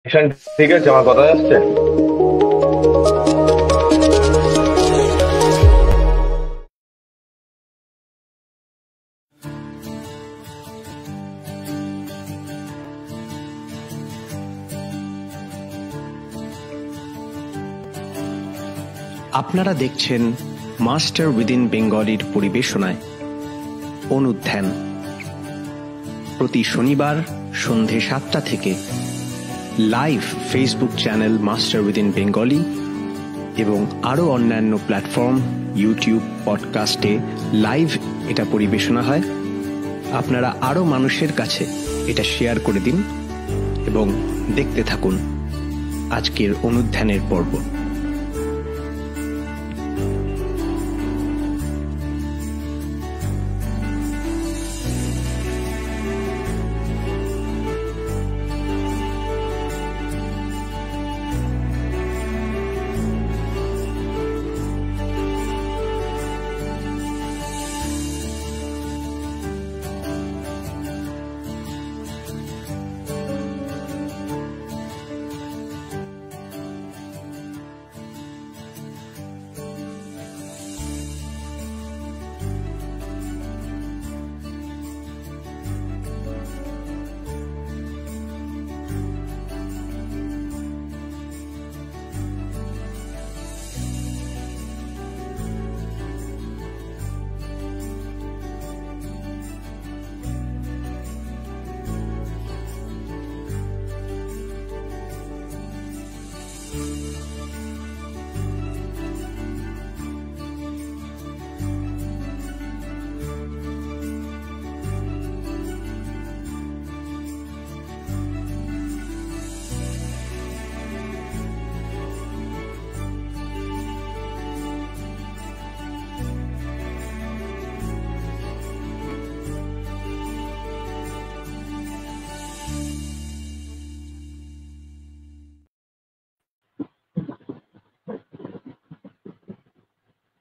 ঈশান, ঠিক আছে, আমার কথা আসছে। আপনারা দেখছেন মাস্টার উইদিন বেঙ্গলির পরিবেশনায় অনুধ্যান, প্রতি শনিবার সন্ধে 7টা থেকে live Facebook channel master within Bengali এবং আরও অন্যান্য প্ল্যাটফর্ম ইউটিউব পডকাস্টে লাইভ এটা পরিবেশনা হয়। আপনারা আরও মানুষের কাছে এটা শেয়ার করে দিন এবং দেখতে থাকুন আজকের অনুধ্যানের পর্ব।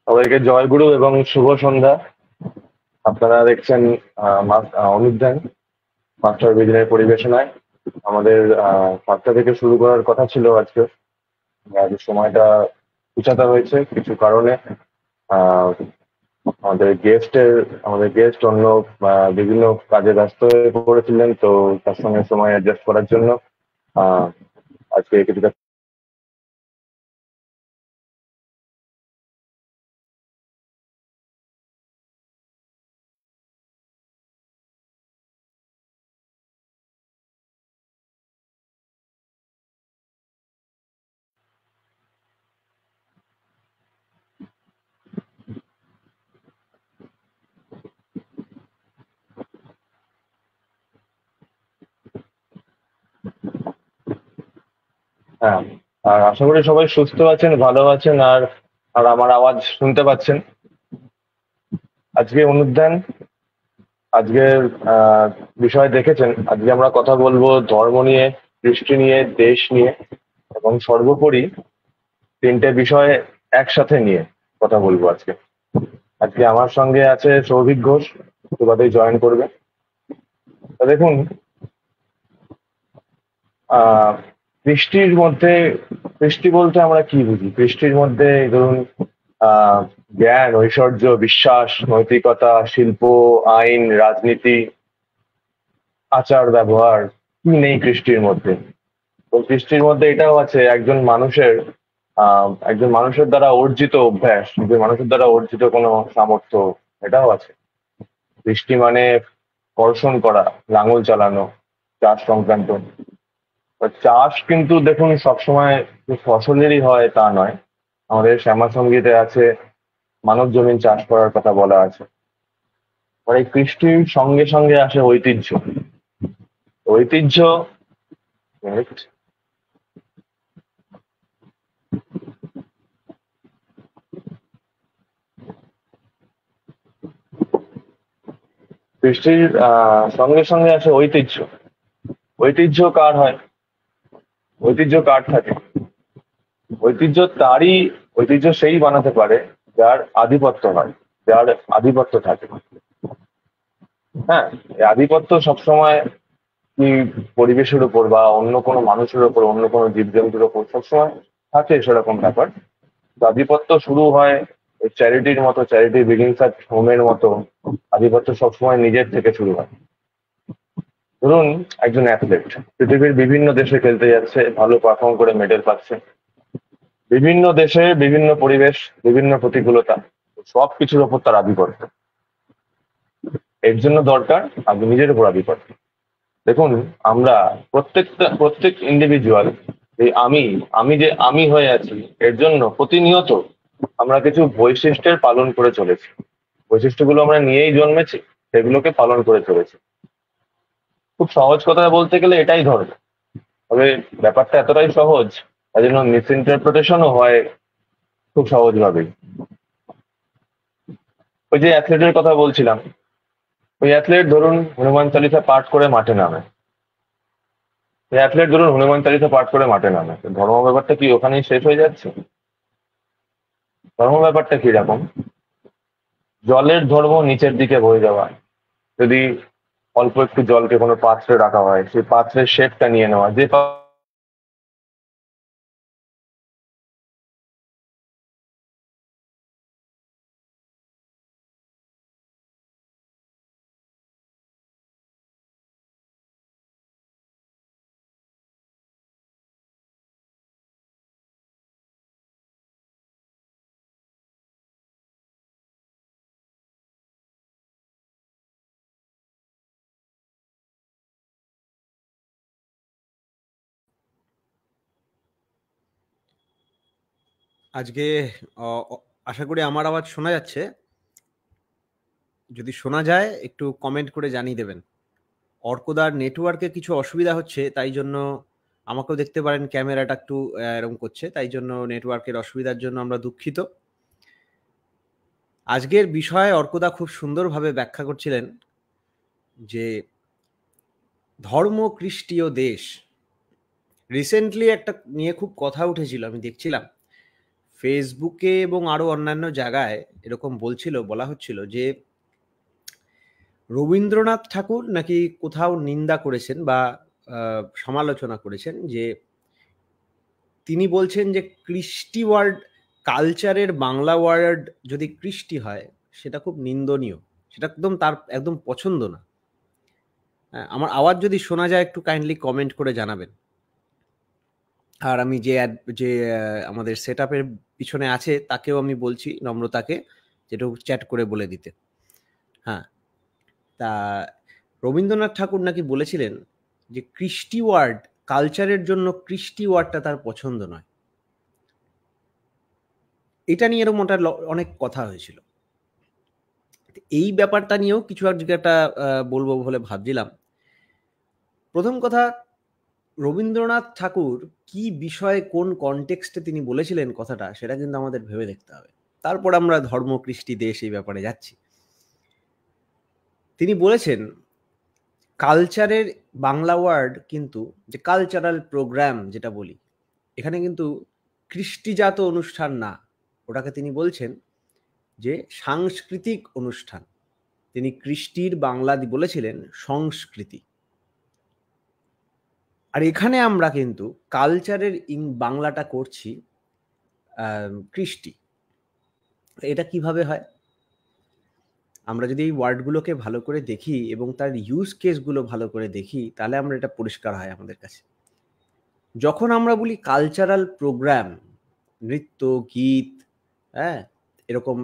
সবাইকে জয়গুরু এবং শুভ সন্ধ্যা। আপনারা দেখছেন অনুধ্যান মাস্টার বিদিনের পরিবেশনায়। আমাদের 7টা থেকে শুরু করার কথা ছিল আজকে, আজ সময়টা পিছাতে হয়েছে কিছু কারণে। আহ, আমাদের গেস্ট অন্য বিভিন্ন কাজে ব্যস্ত হয়ে পড়েছিলেন, তো তার সঙ্গে সময় অ্যাডজাস্ট করার জন্য আহ, আজকে কিছুটা হ্যাঁ। আর আশা করি সবাই সুস্থ আছেন, ভালো আছেন, আর আর আমার আওয়াজ শুনতে পাচ্ছেন। আজকে অনুধ্যান, আজকের বিষয় দেখেছেন, আজকে আমরা কথা বলবো ধর্ম নিয়ে, কৃষ্টি নিয়ে, দেশ নিয়ে এবং সর্বোপরি 3টে বিষয় একসাথে নিয়ে কথা বলবো আজকে। আজকে আমার সঙ্গে আছে সৌভিক ঘোষ, একটু বাদেই জয়েন করবে। তো দেখুন, আহ কৃষ্টির মধ্যে, কৃষ্টি বলতে আমরা কি বুঝি? কৃষ্টির মধ্যে ধরুন আহ জ্ঞান, ঐশ্বর্য, বিশ্বাস, নৈতিকতা, শিল্প, আইন, রাজনীতি, আচার ব্যবহার, কি নেই কৃষ্টির মধ্যে? তো কৃষ্টির মধ্যে এটাও আছে একজন মানুষের দ্বারা অর্জিত অভ্যাস, যে মানুষের দ্বারা অর্জিত কোনো সামর্থ্য, এটাও আছে। কৃষ্টি মানে কর্ষণ করা, লাঙল চালানো, চাষ সংক্রান্ত। চাষ কিন্তু দেখুন সবসময় যে ফসলেরই হয় তা নয়। আমাদের শ্যামা সঙ্গীতে আছে মানব জমিন চাষ করার কথা বলা আছে। আর এই কৃষ্টির সঙ্গে সঙ্গে আসে ঐতিহ্য। ঐতিহ্য কৃষ্টির সঙ্গে সঙ্গে আসে ঐতিহ্য। ঐতিহ্য কার হয়? ঐতিহ্য কার থাকে? ঐতিহ্য তারই, ঐতিহ্য সেই বানাতে পারে যার আধিপত্য হয়, যার আধিপত্য থাকে। হ্যাঁ, এই আধিপত্য সবসময় কি পরিবেশের উপর বা অন্য কোনো মানুষের উপর, অন্য কোনো জীবজন্তুর উপর সবসময় থাকে সেরকম ব্যাপার। তো আধিপত্য শুরু হয় চ্যারিটির মতো, চ্যারিটি বিগিনস অ্যাট হোমের মতো। আধিপত্য সবসময় নিজের থেকে শুরু হয়। ধরুন একজন অ্যাথলেট পৃথিবীর বিভিন্ন দেশে খেলতে যাচ্ছে, ভালো পারফর্ম করে মেডেল পাচ্ছে, বিভিন্ন দেশে বিভিন্ন পরিবেশ, বিভিন্ন প্রতিকূলতা, সব কিছুর ওপর তার আধিপত্য। এর জন্য দরকার আগে নিজের উপর আধিপত্য। দেখুন, আমরা প্রত্যেক ইন্ডিভিজুয়াল, এই আমি, আমি হয়ে আছি, এর জন্য প্রতিনিয়ত আমরা কিছু বৈশিষ্ট্যের পালন করে চলেছি। বৈশিষ্ট্যগুলো আমরা নিয়েই জন্মেছি, সেগুলোকে পালন করে চলেছি। খুব সহজ কথা বলতে গেলে এটাই ধর্ম। তবে ব্যাপারটা এতটাই সহজ, তাই জন্য মিস ইন্টারপ্রিটেশনও হয় খুব সহজভাবেই। ওই যে অ্যাথলেটের কথা বলছিলাম, ওই অ্যাথলেট ধরুন হনুমান চালিসা পাঠ করে মাঠে নামে। ওই অ্যাথলেট ধরুন হনুমান চালিসা পাঠ করে মাঠে নামে, তো ধর্ম ব্যাপারটা কি ওখানেই শেষ হয়ে যাচ্ছে? ধর্ম ব্যাপারটা কি রকম? জলের ধর্ম নিচের দিকে বয়ে যাওয়া। যদি অল্প একটু জলকে কোনো পাত্রে রাখা হয়, সেই পাত্রের শেপটা নিয়ে নেওয়া, যে আজকে আশা করি আমার আওয়াজ শোনা যাচ্ছে। যদি শোনা যায় একটু কমেন্ট করে জানিয়ে দেবেন। অর্কদার নেটওয়ার্কে কিছু অসুবিধা হচ্ছে, তাই জন্য আমাকেও দেখতে পারেন ক্যামেরাটা একটু এরকম করছে, তাই জন্য নেটওয়ার্কের অসুবিধার জন্য আমরা দুঃখিত। আজকের বিষয়ে অর্কদা খুব সুন্দরভাবে ব্যাখ্যা করছিলেন যে ধর্ম খ্রিস্টীয় দেশ। রিসেন্টলি একটা নিয়ে খুব কথা উঠেছিল, আমি দেখছিলাম ফেসবুকে এবং আরো অন্যান্য জায়গায় এরকম বলা হচ্ছিল যে রবীন্দ্রনাথ ঠাকুর নাকি কোথাও নিন্দা করেছেন বা সমালোচনা করেছেন যে তিনি বলছেন যে কৃষ্টি ওয়ার্ড, কালচারের বাংলা ওয়ার্ড যদি কৃষ্টি হয় সেটা খুব নিন্দনীয়, সেটা তার একদম পছন্দ না। আমার আওয়াজ যদি শোনা যায় একটু কাইন্ডলি কমেন্ট করে জানাবেন। আর আমি যে আমাদের সেট আপের পিছনে আছে তাকেও আমি বলছি, নম্রতাকে, যেটা চ্যাট করে বলে দিতে। হ্যাঁ, তা রবীন্দ্রনাথ ঠাকুর নাকি বলেছিলেন যে কৃষ্টি ওয়ার্ড, কালচারের জন্য কৃষ্টি ওয়ার্ডটা তার পছন্দ নয়। এটা নিয়ে এরকম অনেক কথা হয়েছিল। এই ব্যাপারটা নিয়েও কিছু আজকে একটা বলবো বলে ভাবছিলাম। প্রথম কথা, রবীন্দ্রনাথ ঠাকুর কি বিষয়ে কোন কনটেক্সটে তিনি বলেছিলেন কথাটা, সেটা কিন্তু আমাদের ভেবে দেখতে হবে। তারপর আমরা ধর্ম কৃষ্টি দেশ এই ব্যাপারে যাচ্ছি। তিনি বলেছেন কালচারের বাংলা ওয়ার্ড কিন্তু, যে কালচারাল প্রোগ্রাম যেটা বলি, এখানে কিন্তু কৃষ্টিজাত অনুষ্ঠান না, ওটাকে তিনি বলছেন যে সাংস্কৃতিক অনুষ্ঠান। তিনি কৃষ্টির বাংলা বলেছিলেন সংস্কৃতি। আর এখানে আমরা কিন্তু কালচারের বাংলাটা করছি কৃষ্টি। এটা কিভাবে হয়? আমরা যদি এই ওয়ার্ডগুলোকে ভালো করে দেখি এবং তার ইউজ কেসগুলো ভালো করে দেখি, তাহলে আমরা এটা পরিষ্কার হয় আমাদের কাছে। যখন আমরা বলি কালচারাল প্রোগ্রাম, নৃত্য, গীত, হ্যাঁ, এরকম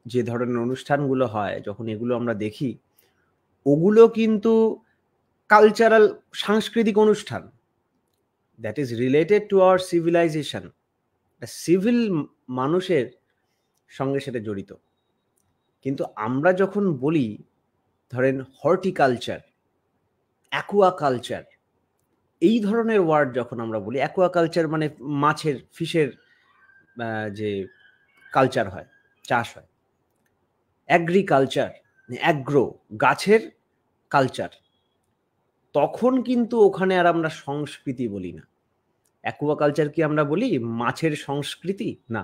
যে ধরনের অনুষ্ঠানগুলো হয়, যখন এগুলো আমরা দেখি, ওগুলো কিন্তু কালচারাল, সাংস্কৃতিক অনুষ্ঠান, that is related to our civilization. Civil মানুষের সঙ্গে সেটা জড়িত। কিন্তু আমরা যখন বলি, ধরেন হর্টিকালচার, অ্যাকুয়াকালচার, এই ধরনের ওয়ার্ড যখন আমরা বলি, অ্যাকুয়াকালচার মানে মাছের, ফিশের যে কালচার হয়, চাষ হয়। অ্যাগ্রিকালচার, অ্যাগ্রো, গাছের কালচার, তখন কিন্তু ওখানে আর আমরা সংস্কৃতি বলি না। অ্যাকুয়াকালচার কি আমরা বলি মাছের সংস্কৃতি? না।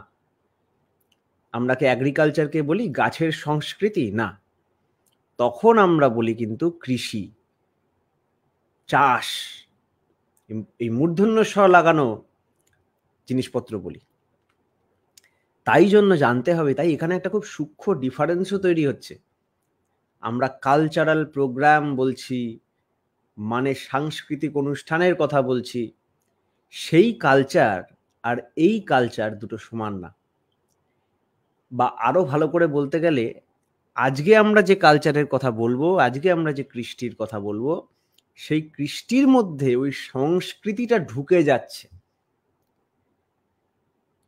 আমরা কি অ্যাগ্রিকালচারকে বলি গাছের সংস্কৃতি? না। তখন আমরা বলি কিন্তু কৃষি। চাষ, এই মূর্ধন্য স লাগানো জিনিসপত্র বলি। তাই জন্য জানতে হবে, তাই এখানে একটা খুব সূক্ষ্ম ডিফারেন্সও তৈরি হচ্ছে। আমরা কালচারাল প্রোগ্রাম বলছি, মানে সাংস্কৃতিক অনুষ্ঠানের কথা বলছি, সেই কালচার আর এই কালচার দুটো সমান না। বা আরো ভালো করে বলতে গেলে, আজকে আমরা যে কালচারের কথা বলবো, আজকে আমরা যে কৃষ্টির কথা বলবো, সেই কৃষ্টির মধ্যে ওই সংস্কৃতিটা ঢুকে যাচ্ছে।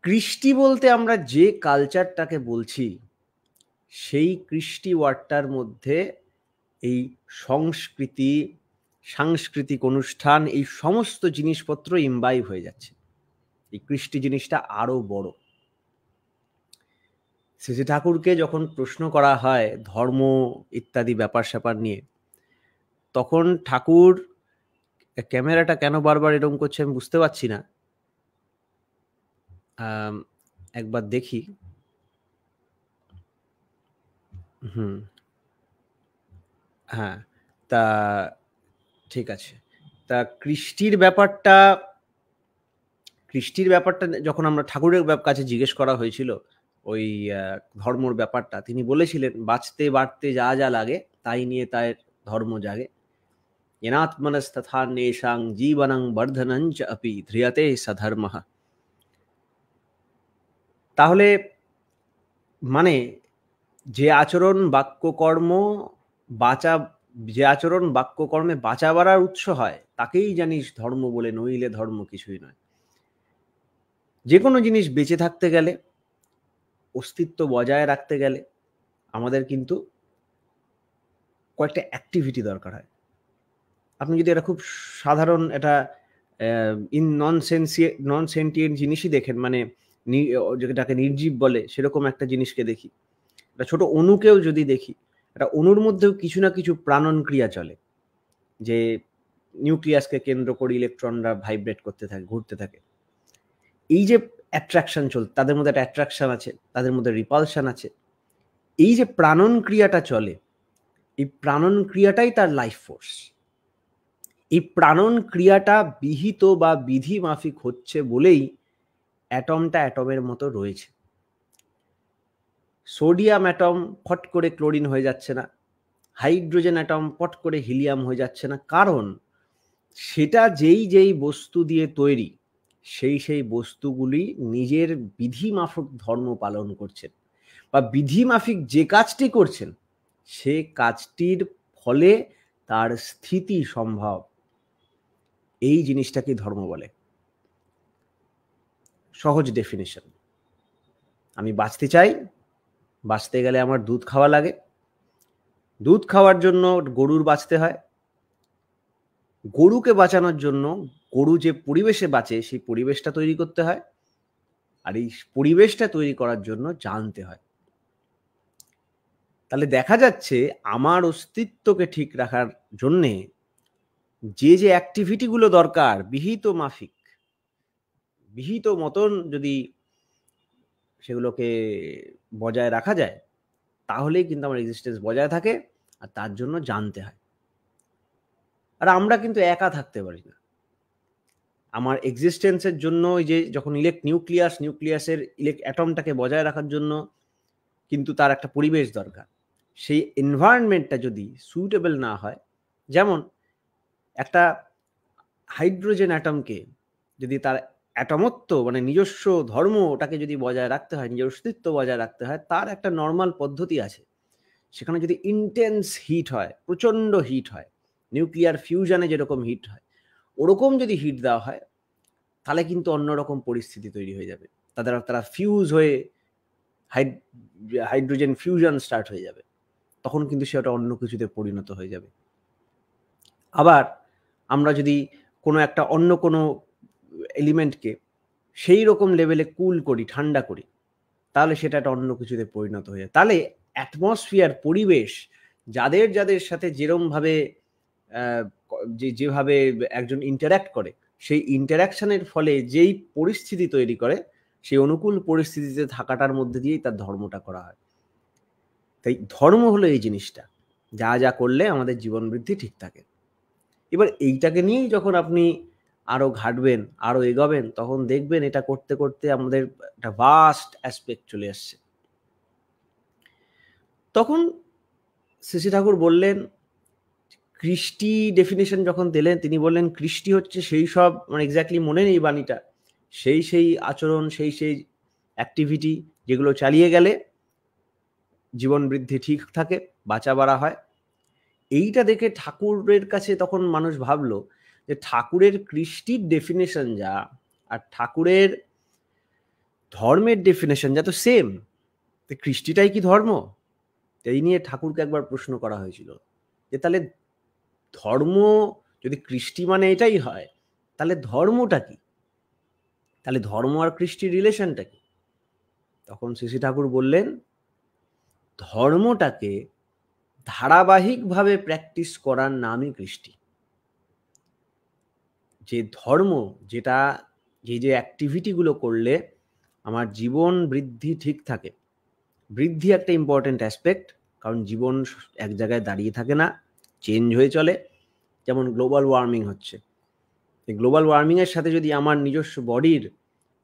কৃষ্টি বলতে আমরা যে কালচারটাকে বলছি, সেই কৃষ্টি ওয়ার্ডটার মধ্যে এই সংস্কৃতি, সাংস্কৃতিক অনুষ্ঠান, এই সমস্ত জিনিসপত্র ইমবাইব হয়ে যাচ্ছে। এই কৃষ্টি জিনিসটা আরো বড়। শ্রী ঠাকুরকে যখন প্রশ্ন করা হয় ধর্ম ইত্যাদি ব্যাপার স্যাপার নিয়ে, তখন ঠাকুর, ক্যামেরাটা কেন বারবার এরকম করছে আমি বুঝতে পারছি না, একবার দেখি। হ্যাঁ, তা ঠিক আছে। তা কৃষ্টির ব্যাপারটা যখন আমরা ঠাকুরের কাছে জিজ্ঞেস করা হয়েছিল ওই ধর্মর ব্যাপারটা, তিনি বলেছিলেন বাঁচতে বাড়তে যা যা লাগে তাই নিয়ে তার ধর্ম জাগে। येनात्मनस्तथान्येषां जीवनं वर्धनञ्च अपि ध्रियते सधर्मः। তাহলে মানে যে আচরণ বাক্যকর্মে বাঁচা বাড়ার উৎস হয়, তাকেই জানিস ধর্ম বলে, নইলে ধর্ম কিছুই নয়। যে কোনো জিনিস বেঁচে থাকতে গেলে, অস্তিত্ব বজায় রাখতে গেলে আমাদের কিন্তু কয়েকটা অ্যাক্টিভিটি দরকার হয়। আপনি যদি এটা খুব সাধারণ এটা নন সেন্টিয়েন্ট জিনিসই দেখেন, মানে যেটাকে নির্জীব বলে, সেরকম একটা জিনিসকে দেখি, একটা ছোট অণুকেও যদি দেখি, একটা অণুর মধ্যেও কিছু না কিছু প্রাণন ক্রিয়া চলে, যে নিউক্লিয়াসকে কেন্দ্র করে ইলেকট্রনরা ভাইব্রেট করতে থাকে, ঘুরতে থাকে। এই যে অ্যাট্রাকশন তাদের মধ্যে একটা অ্যাট্রাকশন আছে, তাদের মধ্যে রিপালশন আছে। এই যে প্রাণন ক্রিয়াটা চলে, এই প্রাণন ক্রিয়াটাই তার লাইফ ফোর্স। এই প্রাণন ক্রিয়াটা বিহিত বা বিধি মাফিক হচ্ছে বলেই অ্যাটমটা অ্যাটমের মতো রয়েছে। সোডিয়াম অ্যাটম ফট করে ক্লোরিন হয়ে যাচ্ছে না, হাইড্রোজেন অ্যাটম ফট করে হিলিয়াম হয়ে যাচ্ছে না, কারণ সেটা যেই বস্তু দিয়ে তৈরি, সেই বস্তুগুলি নিজের বিধি মাফিক ধর্ম পালন করছেন, বা বিধি মাফিক যে কাজটি করছেন সে কাজটির ফলে তার স্থিতি সম্ভব। এই জিনিসটাকে ধর্ম বলে। সহজ ডেফিনেশন, আমি বাঁচতে চাই, বাঁচতে গেলে আমার দুধ খাওয়া লাগে, দুধ খাওয়ার জন্য গরুর বাঁচতে হয়, গরুকে বাঁচানোর জন্য গরু যে পরিবেশে বাঁচে সেই পরিবেশটা তৈরি করতে হয়, আর এই পরিবেশটা তৈরি করার জন্য জানতে হয়। তাহলে দেখা যাচ্ছে আমার অস্তিত্বকে ঠিক রাখার জন্যে যে অ্যাক্টিভিটিগুলো দরকার, বিহিত মতন যদি সেগুলোকে বজায় রাখা যায়, তাহলেই কিন্তু আমার এক্সিস্টেন্স বজায় থাকে, আর তার জন্য জানতে হয়। আর আমরা কিন্তু একা থাকতে পারি না। আমার এক্সিস্টেন্সের জন্য ওই যে যখন নিউক্লিয়াসের অ্যাটমটাকে বজায় রাখার জন্য কিন্তু তার একটা পরিবেশ দরকার। সেই এনভায়রনমেন্টটা যদি সুইটেবল না হয়, যেমন একটা হাইড্রোজেন অ্যাটমকে যদি তার অ্যাটমত্ব মানে নিজস্ব ধর্ম ওটাকে যদি বজায় রাখতে হয়, নিজের অস্তিত্ব বজায় রাখতে হয়, তার একটা নর্মাল পদ্ধতি আছে। সেখানে যদি ইন্টেন্স হিট হয়, প্রচণ্ড হিট হয়, নিউক্লিয়ার ফিউশনে যেরকম হিট হয়, ওরকম যদি হিট দেওয়া হয়, তাহলে কিন্তু অন্যরকম পরিস্থিতি তৈরি হয়ে যাবে। তারা ফিউজ হয়ে হাইড্রোজেন ফিউশন স্টার্ট হয়ে যাবে, তখন কিন্তু সেটা অন্য কিছুতে পরিণত হয়ে যাবে। আবার আমরা যদি অন্য কোনো এলিমেন্টকে সেই রকম লেভেলে কুল করি, ঠান্ডা করি, তাহলে সেটা একটা অন্য কিছুতে পরিণত হয়ে যায়। তাহলে অ্যাটমসফিয়ার, পরিবেশ, যাদের সাথে যেভাবে একজন ইন্টারঅ্যাক্ট করে, সেই ইন্টারঅ্যাকশনের ফলে যেই পরিস্থিতি তৈরি করে, সেই অনুকূল পরিস্থিতিতে থাকাটার মধ্যে দিয়েই তার ধর্মটা করা হয়। তাই ধর্ম হলো এই জিনিসটা, যা করলে আমাদের জীবন বৃদ্ধি ঠিক থাকে। এবার এইটাকে নিয়েই যখন আপনি আরো ঘাটবেন, আরো এগোবেন, তখন দেখবেন এটা করতে করতে আমাদের একটা ভাস্ট অ্যাসপেক্ট চলে আসছে। তখন শ্রী ঠাকুর বললেন, কৃষ্টি ডেফিনেশন যখন দিলেন, তিনি বললেন কৃষ্টি হচ্ছে সেই সব, মানে এক্স্যাক্টলি মনে নেই বাণীটা, সেই আচরণ, সেই অ্যাক্টিভিটি যেগুলো চালিয়ে গেলে জীবন বৃদ্ধি ঠিক থাকে, বাঁচা বাড়া হয়। এইটা দেখে ঠাকুরের কাছে তখন মানুষ ভাবলো যে ঠাকুরের কৃষ্টির ডেফিনেশন যা আর ঠাকুরের ধর্মের ডেফিনেশন যা তো সেম, কৃষ্টিটাই কি ধর্ম? এই নিয়ে ঠাকুরকে একবার প্রশ্ন করা হয়েছিল যে তাহলে ধর্ম যদি কৃষ্টি মানে এটাই হয়, তাহলে ধর্মটা কি? তাহলে ধর্ম আর কৃষ্টির রিলেশনটা কি? তখন শ্রী ঠাকুর বললেন, ধর্মটাকে ধারাবাহিকভাবে প্র্যাকটিস করার নামই কৃষ্টি। যে ধর্ম, যেটা যে অ্যাক্টিভিটিগুলো করলে আমার জীবন বৃদ্ধি ঠিক থাকে, বৃদ্ধি একটা ইম্পর্টেন্ট অ্যাসপেক্ট, কারণ জীবন এক জায়গায় দাঁড়িয়ে থাকে না, চেঞ্জ হয়ে চলে। যেমন গ্লোবাল ওয়ার্মিং হচ্ছে, এই গ্লোবাল ওয়ার্মিংয়ের সাথে যদি আমার নিজস্ব বডির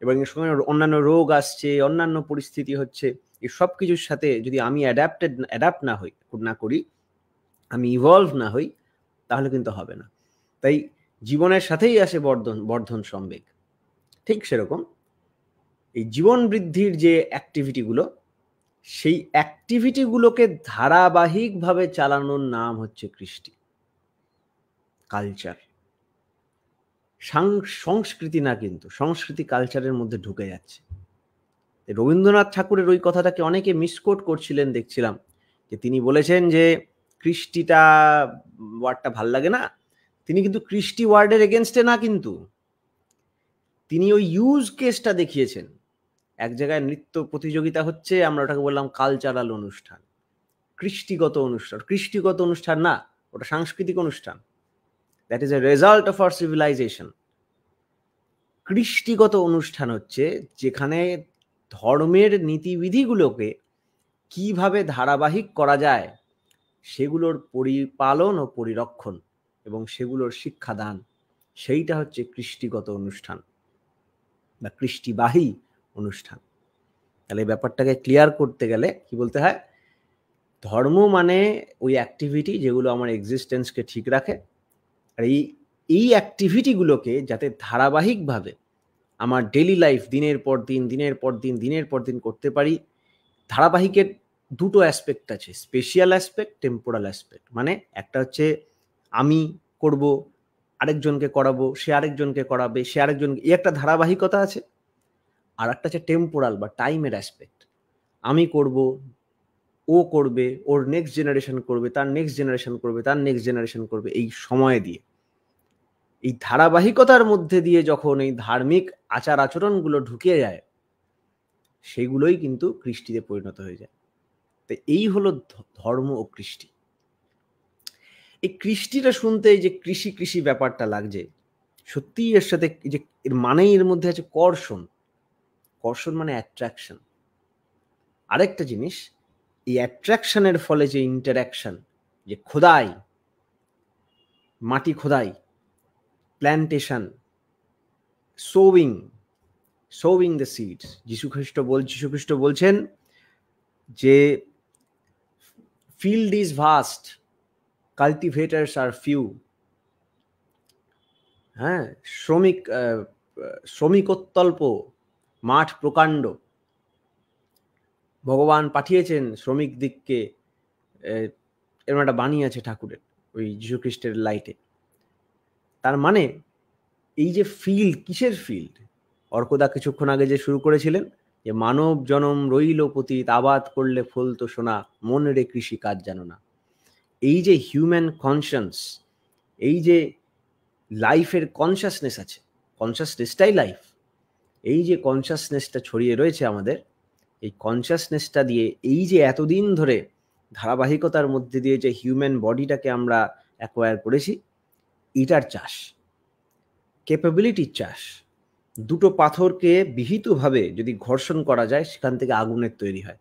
এবং এর সঙ্গে অন্যান্য রোগ আসছে, অন্যান্য পরিস্থিতি হচ্ছে, এই সব কিছুর সাথে যদি আমি অ্যাডাপ্ট না করি, আমি ইভলভ না হই, তাহলে কিন্তু হবে না। তাই জীবনের সাথেই আসে বর্ধন সম্বেগ। ঠিক সেরকম এই জীবন বৃদ্ধির যে অ্যাক্টিভিটিগুলো, সেই অ্যাক্টিভিটিগুলোকে ধারাবাহিকভাবে চালানোর নাম হচ্ছে কৃষ্টি, কালচার। সংস্কৃতি না, কিন্তু সংস্কৃতি কালচারের মধ্যে ঢুকে যাচ্ছে। রবীন্দ্রনাথ ঠাকুরের ওই কথাটাকে অনেকে মিসকোট করছিলেন, দেখছিলাম যে তিনি বলেছেন যে কৃষ্টিটা ওয়ার্ডটা ভাল লাগে না। তিনি কিন্তু কৃষ্টি ওয়ার্ডের এগেনস্টে না, কিন্তু তিনি ওই ইউজ কেসটা দেখিয়েছেন। এক জায়গায় নৃত্য প্রতিযোগিতা হচ্ছে, আমরা ওটাকে বললাম কালচারাল অনুষ্ঠান, কৃষ্টিগত অনুষ্ঠান। কৃষ্টিগত অনুষ্ঠান না, ওটা সাংস্কৃতিক অনুষ্ঠান। That is a result of our civilization. কৃষ্টিগত অনুষ্ঠান হচ্ছে যেখানে ধর্মের নীতিবিধিগুলোকে কিভাবে ধারাবাহিক করা যায়, সেগুলোর পরিপালন ও পরিরক্ষণ এবং সেগুলোর শিক্ষাদান, সেইটা হচ্ছে কৃষ্টিগত অনুষ্ঠান বা কৃষ্টিবাহী অনুষ্ঠান। তাহলে ব্যাপারটাকে ক্লিয়ার করতে গেলে কি বলতে হয়? ধর্ম মানে ওই অ্যাক্টিভিটি যেগুলো আমার এক্সিস্টেন্সকে ঠিক রাখে, আর এই অ্যাক্টিভিটিগুলোকে যাতে ধারাবাহিকভাবে আমার ডেইলি লাইফ দিনের পর দিন করতে পারি। ধারাবাহিকের দুটো অ্যাসপেক্ট আছে, স্পেশিয়াল অ্যাসপেক্ট, টেম্পোরাল অ্যাসপেক্ট। মানে একটা হচ্ছে আমি করব, আরেকজনকে করাবো, সে আরেকজনকে করাবে, সে আরেকজন, এই একটা ধারাবাহিকতা আছে। আর একটা হচ্ছে টেম্পোরাল বা টাইমের অ্যাসপেক্ট। আমি করব, ও করবে, ওর নেক্সট জেনারেশন করবে, তার নেক্সট জেনারেশন করবে, তার নেক্সট জেনারেশন করবে, এই সময় দিয়ে, এই ধারাবাহিকতার মধ্যে দিয়ে যখন এই ধার্মিক আচার আচরণগুলো ঢুকে যায়, সেগুলোই কিন্তু কৃষ্টিতে পরিণত হয়ে যায়। তো এই হলো ধর্ম ও কৃষ্টি। এই কৃষ্টিটা শুনতে যে কৃষি কৃষি ব্যাপারটা লাগছে, সত্যি এর সাথে যে এর মানেই এর মধ্যে আছে কর্ষণ। কর্ষণ মানে অ্যাট্রাকশন। আরেকটা জিনিস, এই অ্যাট্রাকশনের ফলে যে ইন্টারাকশন, যে খোদাই, মাটি খোদাই, প্ল্যান্টেশন, সোউইং দ্য সিডস। যীশু খ্রিস্ট বলছেন যে field is vast, cultivators are few. হ্যাঁ, শ্রমিকোত্তল্প, মাঠ প্রকাণ্ড। ভগবান পাঠিয়েছেন শ্রমিক দিককে, এরকম একটা বাণী আছে ঠাকুরের ওই যীশু খ্রিস্টের লাইটে। তার মানে এই যে ফিল্ড, কিসের ফিল্ড? অর্কদা কিছুক্ষণ আগে যে শুরু করেছিলেন যে মানব জনম রইল পতিত, আবাদ করলে ফলতো সোনা, মন রে কৃষি কাজ জানো না। এই যে হিউম্যান কনসাস, এই যে লাইফের কনসাসনেস আছে, কনসাসনেসটাই লাইফ। এই যে কনসাসনেসটা ছড়িয়ে রয়েছে আমাদের, এই কনসাসনেসটা দিয়ে এই যে এতদিন ধরে ধারাবাহিকতার মধ্যে দিয়ে যে হিউম্যান বডিটাকে আমরা অ্যাকোয়ার করেছি, এটার চাষ, ক্যাপাবিলিটির চাষ। দুটো পাথরকে বিহিতভাবে যদি ঘর্ষণ করা যায়, সেখান থেকে আগুনের তৈরি হয়।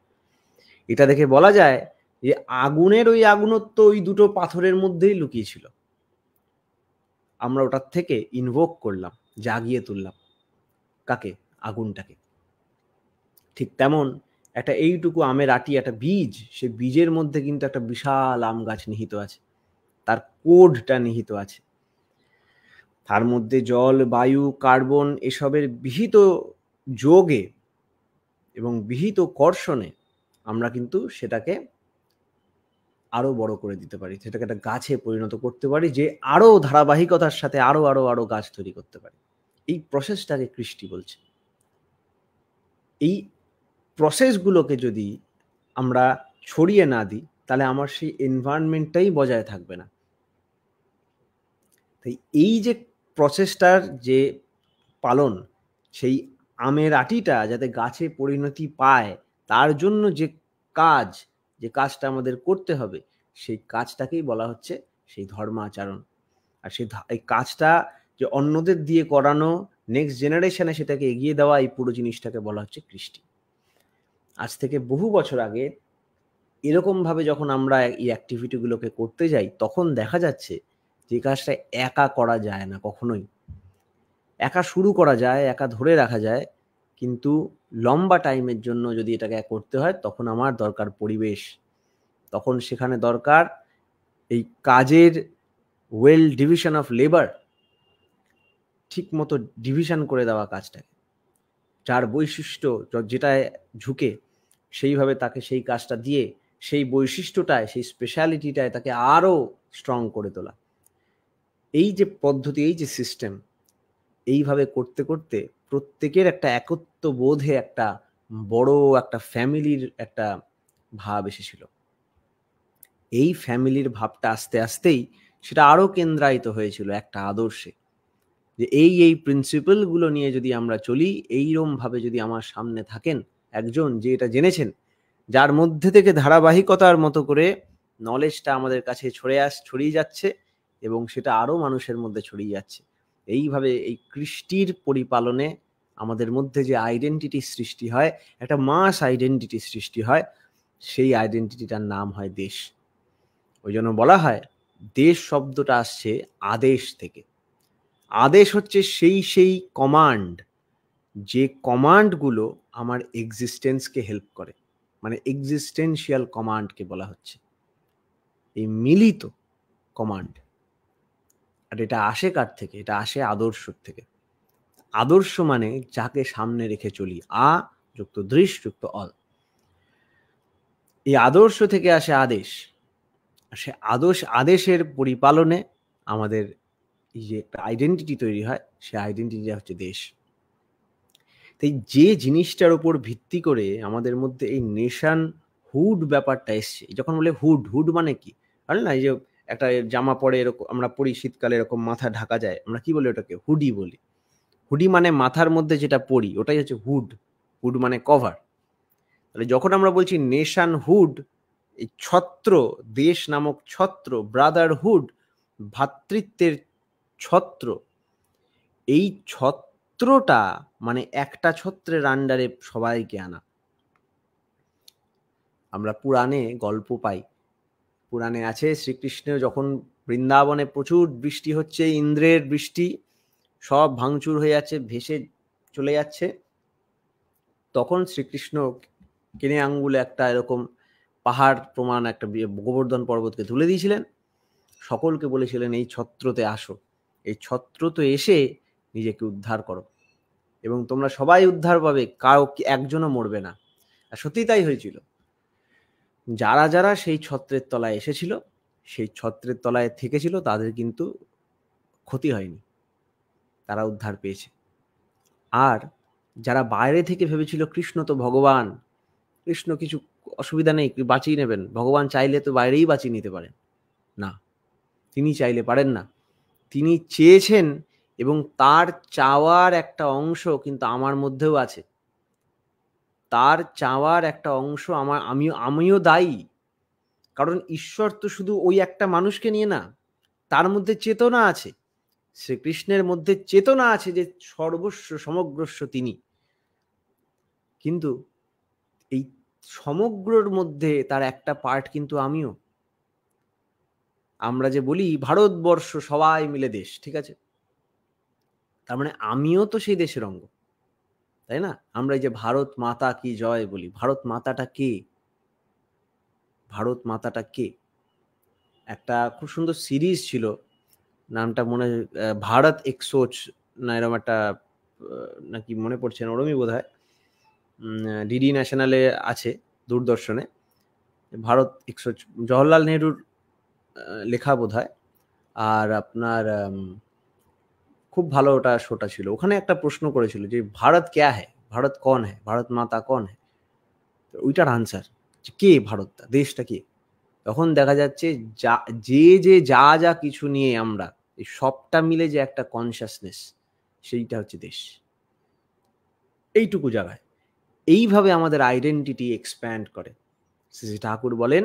এটা দেখে বলা যায় যে আগুনের ওই আগুনত্ব ওই দুটো পাথরের মধ্যেই লুকিয়ে ছিল। আমরা ওটার থেকে ইনভোক করলাম, জাগিয়ে তুললাম কাকে? আগুনটাকে। ঠিক তেমন একটা এইটুকু আমের আটি, একটা বীজ, সে বীজের মধ্যে কিন্তু একটা বিশাল আম গাছ নিহিত আছে, তার কোডটা নিহিত আছে। তার মধ্যে জল, বায়ু, কার্বন এসবের বিহিত যোগে এবং বিহিত কর্ষণে আমরা কিন্তু সেটাকে আরো বড় করে দিতে পারি, সেটাকে একটা গাছে পরিণত করতে পারি, যে আরো ধারাবাহিকতার সাথে আরো আরো আরো গাছ তৈরি করতে পারি। এই প্রসেসটাকে কৃষ্টি বলছে। এই প্রসেসগুলোকে যদি আমরা ছড়িয়ে না দিই, তাহলে আমার সেই এনভায়রনমেন্টটাই বজায় থাকবে না। তাই এই যে প্রসেসটার যে পালন, সেই আমের আটিটা যাতে গাছে পরিণতি পায়, তার জন্য যে কাজটা আমাদের করতে হবে, সেই কাজটাকেই বলা হচ্ছে সেই ধর্মাচরণ। আর এই কাজটা যে অন্যদের দিয়ে করানো, নেক্সট জেনারেশনে সেটাকে এগিয়ে দেওয়া, এই পুরো জিনিসটাকে বলা হচ্ছে কৃষ্টি। আজ থেকে বহু বছর আগে এরকমভাবে যখন আমরা এই অ্যাক্টিভিটিগুলোকে করতে যাই, তখন দেখা যাচ্ছে যে কাজটা একা করা যায় না কখনোই। একা শুরু করা যায়, একা ধরে রাখা যায়, কিন্তু লম্বা টাইমের জন্য যদি এটাকে করতে হয়, তখন আমার দরকার পরিবেশ, তখন সেখানে দরকার এই কাজের ওয়েল ডিভিশন অফ লেবার, ঠিক মতো ডিভিশন করে দেওয়া কাজটাকে, যার বৈশিষ্ট্য যেটায় ঝুঁকে সেইভাবে তাকে সেই কাজটা দিয়ে সেই বৈশিষ্ট্যটায়, সেই স্পেশালিটিটায় তাকে আরো স্ট্রং করে তোলা। এই যে পদ্ধতি, এই যে সিস্টেম, এইভাবে করতে করতে প্রত্যেকের একটা একত্ব বোধে একটা বড় একটা ফ্যামিলির একটা ভাব এসেছিল। এই ফ্যামিলির ভাবটা আস্তে আস্তেই সেটা আরো কেন্দ্রায়িত হয়েছিল একটা আদর্শে, যে এই প্রিন্সিপালগুলো নিয়ে যদি আমরা চলি, এইরকম ভাবে যদি আমার সামনে থাকেন একজন যে এটা জেনেছেন, যার মধ্যে থেকে ধারাবাহিকতার মতো করে নলেজটা আমাদের কাছে ছড়িয়ে যাচ্ছে এবং সেটা আরো মানুষের মধ্যে ছড়িয়ে যাচ্ছে, এইভাবে এই কৃষ্টির পরিপালনে আমাদের মধ্যে যে আইডেন্টিটি সৃষ্টি হয়, একটা মাস আইডেন্টিটি সৃষ্টি হয়, সেই আইডেন্টিটিটার নাম হয় দেশ। ওই জন্য বলা হয় দেশ শব্দটা আসছে আদেশ থেকে। আদেশ হচ্ছে সেই কমান্ড, যে কমান্ডগুলো আমার এক্সিস্টেন্সকে হেল্প করে, মানে এক্সিস্টেন্সিয়াল কমান্ডকে বলা হচ্ছে এই মিলিত কমান্ড। আর এটা আসে কার থেকে? এটা আসে আদর্শ থেকে। আদর্শ মানে যাকে সামনে রেখে চলি, যুক্ত দৃশ যুক্ত অল। এই আদর্শ থেকে আসে আদেশ, আর সে আদেশের পরিপালনে আমাদের এই যে একটা আইডেন্টিটি তৈরি হয়, সে আইডেন্টিটিটা হচ্ছে দেশ। তাই যে জিনিসটার উপর ভিত্তি করে আমাদের মধ্যে এই নেশন হুড ব্যাপারটা এসছে, যখন বলে হুড মানে কি? বলে না, এই যে একটা জামা পরে এরকম আমরা পরি শীতকালে, এরকম মাথা ঢাকা যায়, আমরা কি বলি ওটাকে? হুডি বলি। হুডি মানে মাথার মধ্যে যেটা পরি, ওটাই হচ্ছে হুড মানে কভার। তাহলে যখন আমরা বলছি নেশন হুড, এই ছত্র, দেশ নামক ছত্র, ব্রাদারহুড, ভ্রাতৃত্বের ছত্র, এই ছত্রটা মানে একটা ছত্রের আন্ডারে সবাইকে আনা। আমরা পুরাণে গল্প পাই, পুরাণে আছে শ্রীকৃষ্ণের যখন বৃন্দাবনে প্রচুর বৃষ্টি হচ্ছে, ইন্দ্রের বৃষ্টি, সব ভাঙচুর হয়ে যাচ্ছে, ভেসে চলে যাচ্ছে, তখন শ্রীকৃষ্ণ কেনে আঙ্গুলে একটা এরকম পাহাড় প্রমাণ একটা গোবর্ধন পর্বতকে তুলে দিয়েছিলেন, সকলকে বলেছিলেন এই ছত্রতে আসো, এই ছত্রতে এসে নিজেকে উদ্ধার করো এবং তোমরা সবাই উদ্ধার পাবে, কারো একজনও মরবে না। আর সত্যি তাই হয়েছিল। যারা যারা সেই ছত্রের তলায় এসেছিল, সেই ছত্রের তলায় থেকেছিল, তাদের কিন্তু ক্ষতি হয়নি, তারা উদ্ধার পেয়েছে। আর যারা বাইরে থেকে ভেবেছিল কৃষ্ণ তো ভগবান, কৃষ্ণ কিছু অসুবিধা নেই, বাঁচিয়ে নেবেন, ভগবান চাইলে তো বাইরেই বাঁচিয়ে নিতে পারেন, না, তিনি চাইলে পারেন না। তিনি চেয়েছেন এবং তার চাওয়ার একটা অংশ কিন্তু আমার মধ্যেও আছে, তার চাওয়ার একটা অংশ আমিও দায়ী। কারণ ঈশ্বর তো শুধু ওই একটা মানুষকে নিয়ে না, তার মধ্যে চেতনা আছে, শ্রীকৃষ্ণের মধ্যে চেতনা আছে যে সর্বস্ব সমগ্রস্ব তিনি, কিন্তু এই সমগ্রর মধ্যে তার একটা পার্ট কিন্তু আমিও। আমরা যে বলি ভারতবর্ষ সবাই মিলে দেশ, ঠিক আছে, তার মানে আমিও তো সেই দেশের অঙ্গ, তাই না? আমরা এই যে ভারত মাতা কি জয় বলি, ভারত মাতাটা কে? ভারত মাতাটা কে? একটা খুব সুন্দর সিরিজ ছিল, নামটা মনে ভারত এক্সোচ না এরকম একটা নাকি মনে পড়ছে না, ওরমই বোধ হয়, ডিডি ন্যাশনালে আছে, দূরদর্শনে, ভারত এক্সোচ, জওহরলাল নেহরুর লেখা বোধ হয়। আর আপনার খুব ভালো ওটা শোটা ছিল। ওখানে একটা প্রশ্ন করেছিল যে ভারত ক্যা হ্যায়, ভারত কন হ্যায়, ভারত মাতা কন হ্যায়, ওইটার আনসার কে, ভারতটা, দেশটা কে? তখন দেখা যাচ্ছে যা যা কিছু নিয়ে আমরা এই সবটা মিলে যে একটা কনসাসনেস, সেইটা হচ্ছে দেশ। এইটুকু জায়গায় এইভাবে আমাদের আইডেন্টিটি এক্সপ্যান্ড করে। শ্রী ঠাকুর বলেন,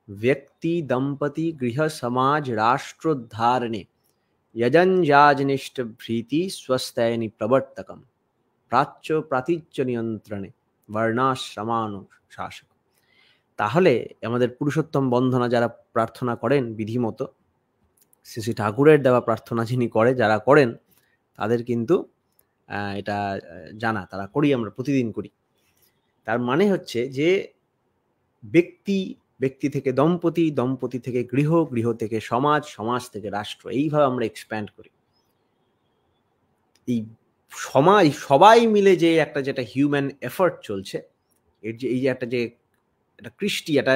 ব্যক্তি দম্পতি গৃহ সমাজ রাষ্ট্রোদ্ধারণে যজঞ্জাজনিষ্ঠ ভীতি স্বস্তায়নি প্রবর্তকম প্রাচ্য প্রাতিচ্য নিয়ন্ত্রণে বর্ণাশ্রমানুশাসক। তাহলে আমাদের পুরুষোত্তম বন্দনা যারা প্রার্থনা করেন বিধিমতো, শ্রী ঠাকুরের দেওয়া প্রার্থনা যিনি যারা করেন, তাদের কিন্তু এটা জানা, তারা করি, আমরা প্রতিদিন করি। তার মানে হচ্ছে যে ব্যক্তি থেকে দম্পতি, দম্পতি থেকে গৃহ, গৃহ থেকে সমাজ, সমাজ থেকে রাষ্ট্র, এইভাবে আমরা এক্সপ্যান্ড করি। এই সবাই মিলে যে একটা যেটা হিউম্যান এফর্ট চলছে, এই যে একটা কৃষ্টি, একটা